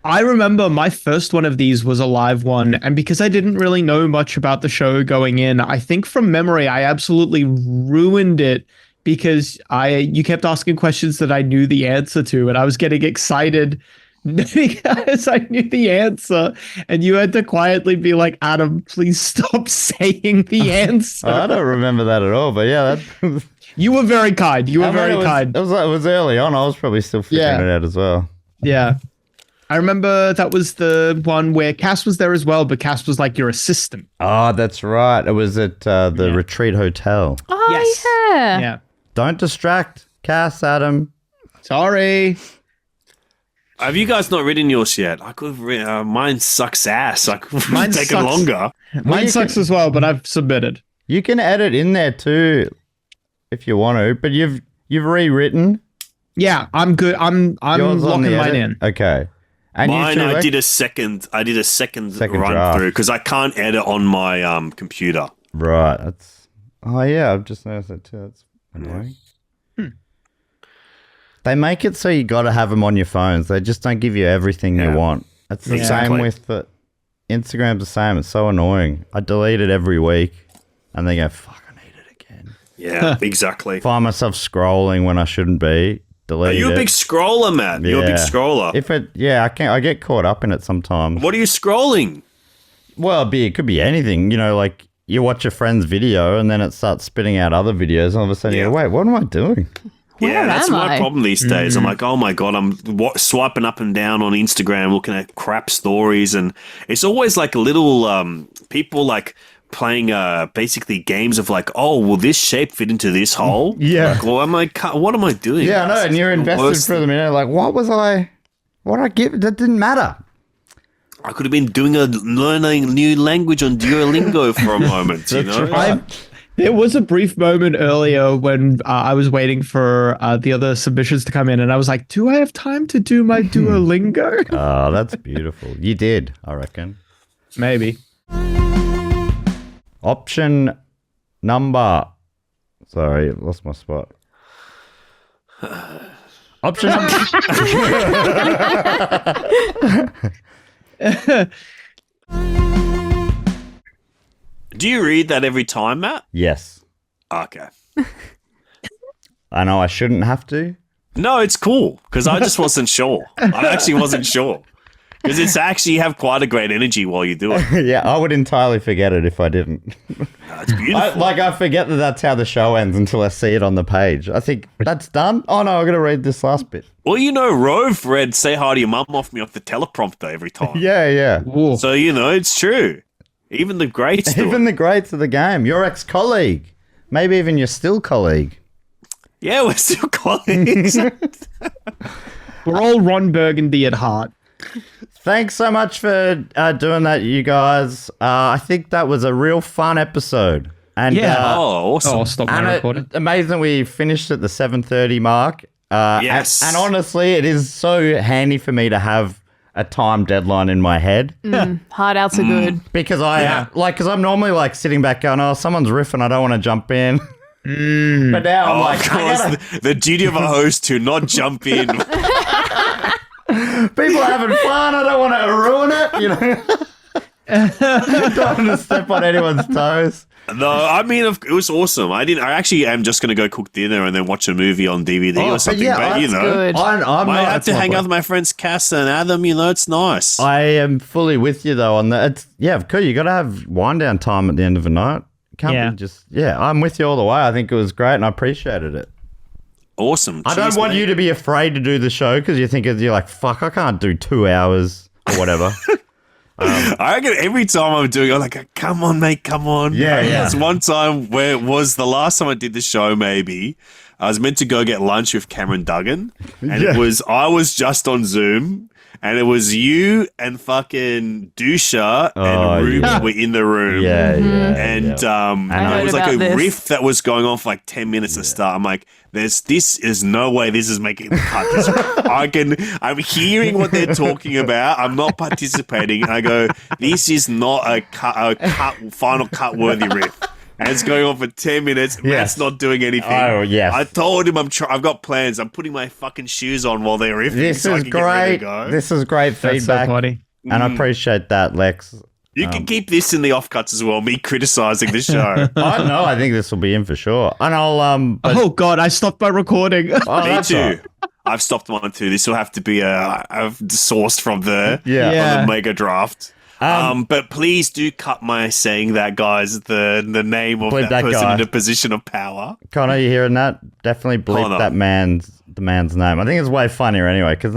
I remember my first one of these was a live one, and because I didn't really know much about the show going in, I think from memory I absolutely ruined it because you kept asking questions that I knew the answer to, and I was getting excited because I knew the answer, and you had to quietly be like, Adam, please stop saying the answer. I don't remember that at all, but yeah, that. You were very kind. You were very kind. It was early on. I was probably still figuring it out as well. Yeah. I remember that was the one where Cass was there as well, but Cass was like your assistant. Oh, that's right. It was at the Retreat Hotel. Oh, Yes. yeah. Yeah. Don't distract Cass, Adam. Sorry. Have you guys not written yours yet? I could have mine sucks ass. I could Mine take it sucks. longer. Mine sucks as well, but I've submitted. You can edit in there too if you want to, but you've rewritten. Yeah, I'm good. I'm Yours on locking the mine edit? in. Okay. And you Mine, two, I did a second run draft. through because I can't edit on my computer. Right. I've just noticed that too. That's annoying. They make it so you got to have them on your phones. They just don't give you everything you want. It's the same with the Instagram's the same. It's so annoying. I delete it every week, and they go, "Fuck, I need it again." Yeah, exactly. Find myself scrolling when I shouldn't be. Are you a big scroller, Matt? You're a big scroller. I get caught up in it sometimes. What are you scrolling? Well, it could be anything. You know, like you watch a friend's video and then it starts spitting out other videos, and all of a sudden you go, "Wait, what am I doing?" Yeah, that's my I? problem these days. I'm like, oh my God, I'm swiping up and down on Instagram looking at crap stories, and it's always like little people like playing basically games of like, oh, will this shape fit into this hole? Yeah. Like, well, what am I doing? Yeah, I know, and you're invested for the minute. Like, what did I give? That didn't matter. I could have been learning a new language on Duolingo for a moment, you know? There was a brief moment earlier when I was waiting for the other submissions to come in, and I was like, do I have time to do my Duolingo? Oh, that's beautiful. You did, I reckon. Maybe. Option number... Sorry, I lost my spot. Option number... Do you read that every time, Matt? Yes. Okay. I know I shouldn't have to. No, it's cool because I just wasn't sure. I actually wasn't sure because it's actually you have quite a great energy while you do it. Yeah, I would entirely forget it if I didn't. No, it's beautiful. I forget that that's how the show ends until I see it on the page. I think that's done. Oh no, I'm gonna read this last bit. Well, you know, Rove read "Say Hi to Your Mum" off me off the teleprompter every time. Yeah. Ooh. So you know it's true. Even the greats do Even it. the greats of the game. Your ex-colleague. Maybe even your still colleague. Yeah, we're still colleagues. We're all Ron Burgundy at heart. Thanks so much for doing that, you guys. I think that was a real fun episode. And Oh, awesome. Oh, I'll stop my recording. amazing we finished at the 7:30 mark. Yes. And honestly, it is so handy for me to have a time deadline in my head. Hard outs are good. Because because I'm normally like sitting back going, oh, someone's riffing, I don't want to jump in. But now I'm like, of course, the duty of a host to not jump in. people are having fun, I don't want to ruin it, you know. Don't want to step on anyone's toes. No, I mean, it was awesome. I actually am just going to go cook dinner and then watch a movie on DVD or something. But, you know, good. I have to hang out with my friends Cass and Adam. You know, it's nice. I am fully with you though on that. Of course, you got to have wind down time at the end of the night. Can't be just I'm with you all the way. I think it was great and I appreciated it. Awesome. I don't want you to be afraid to do the show because you're like, fuck, I can't do 2 hours or whatever. I reckon every time I'm doing it, I'm like, come on, mate, come on. Yeah. There's one time where it was the last time I did the show, maybe, I was meant to go get lunch with Cameron Duggan, and I was just on Zoom, and it was you and fucking Dusha and Ruby were in the room. And it was like a riff that was going on for like 10 minutes to start. I'm like, this is no way this is making the cut. I'm hearing what they're talking about. I'm not participating. And I go, this is not a final cut worthy riff. And it's going on for 10 minutes. Matt's not doing anything. Oh, yes. I told him I've got plans. I'm putting my fucking shoes on while they're riffing. This is great. This is great feedback. That's so funny. And I appreciate that, Lex. You can keep this in the offcuts as well, me criticizing the show. Oh, no, I think this will be in for sure. And I'll... oh, God, I stopped my recording. Me too. Right. I've stopped mine too. This will have to be sourced from the Mega Draft. But please do cut my saying that, guys. The name of that person guy in a position of power. Connor, you hearing that? Definitely bleep the man's name. I think it's way funnier anyway, because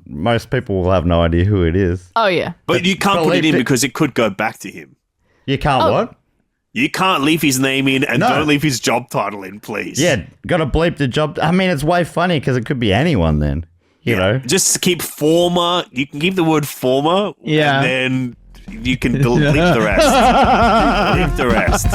most people will have no idea who it is. Oh yeah, but you can't put it in because it could go back to him. You can't what? You can't leave his name in and don't leave his job title in, please. Yeah, gotta bleep the job. I mean, it's way funny because it could be anyone then. You know, just keep former. You can keep the word former. And then you can bleep the rest. Bleep the rest.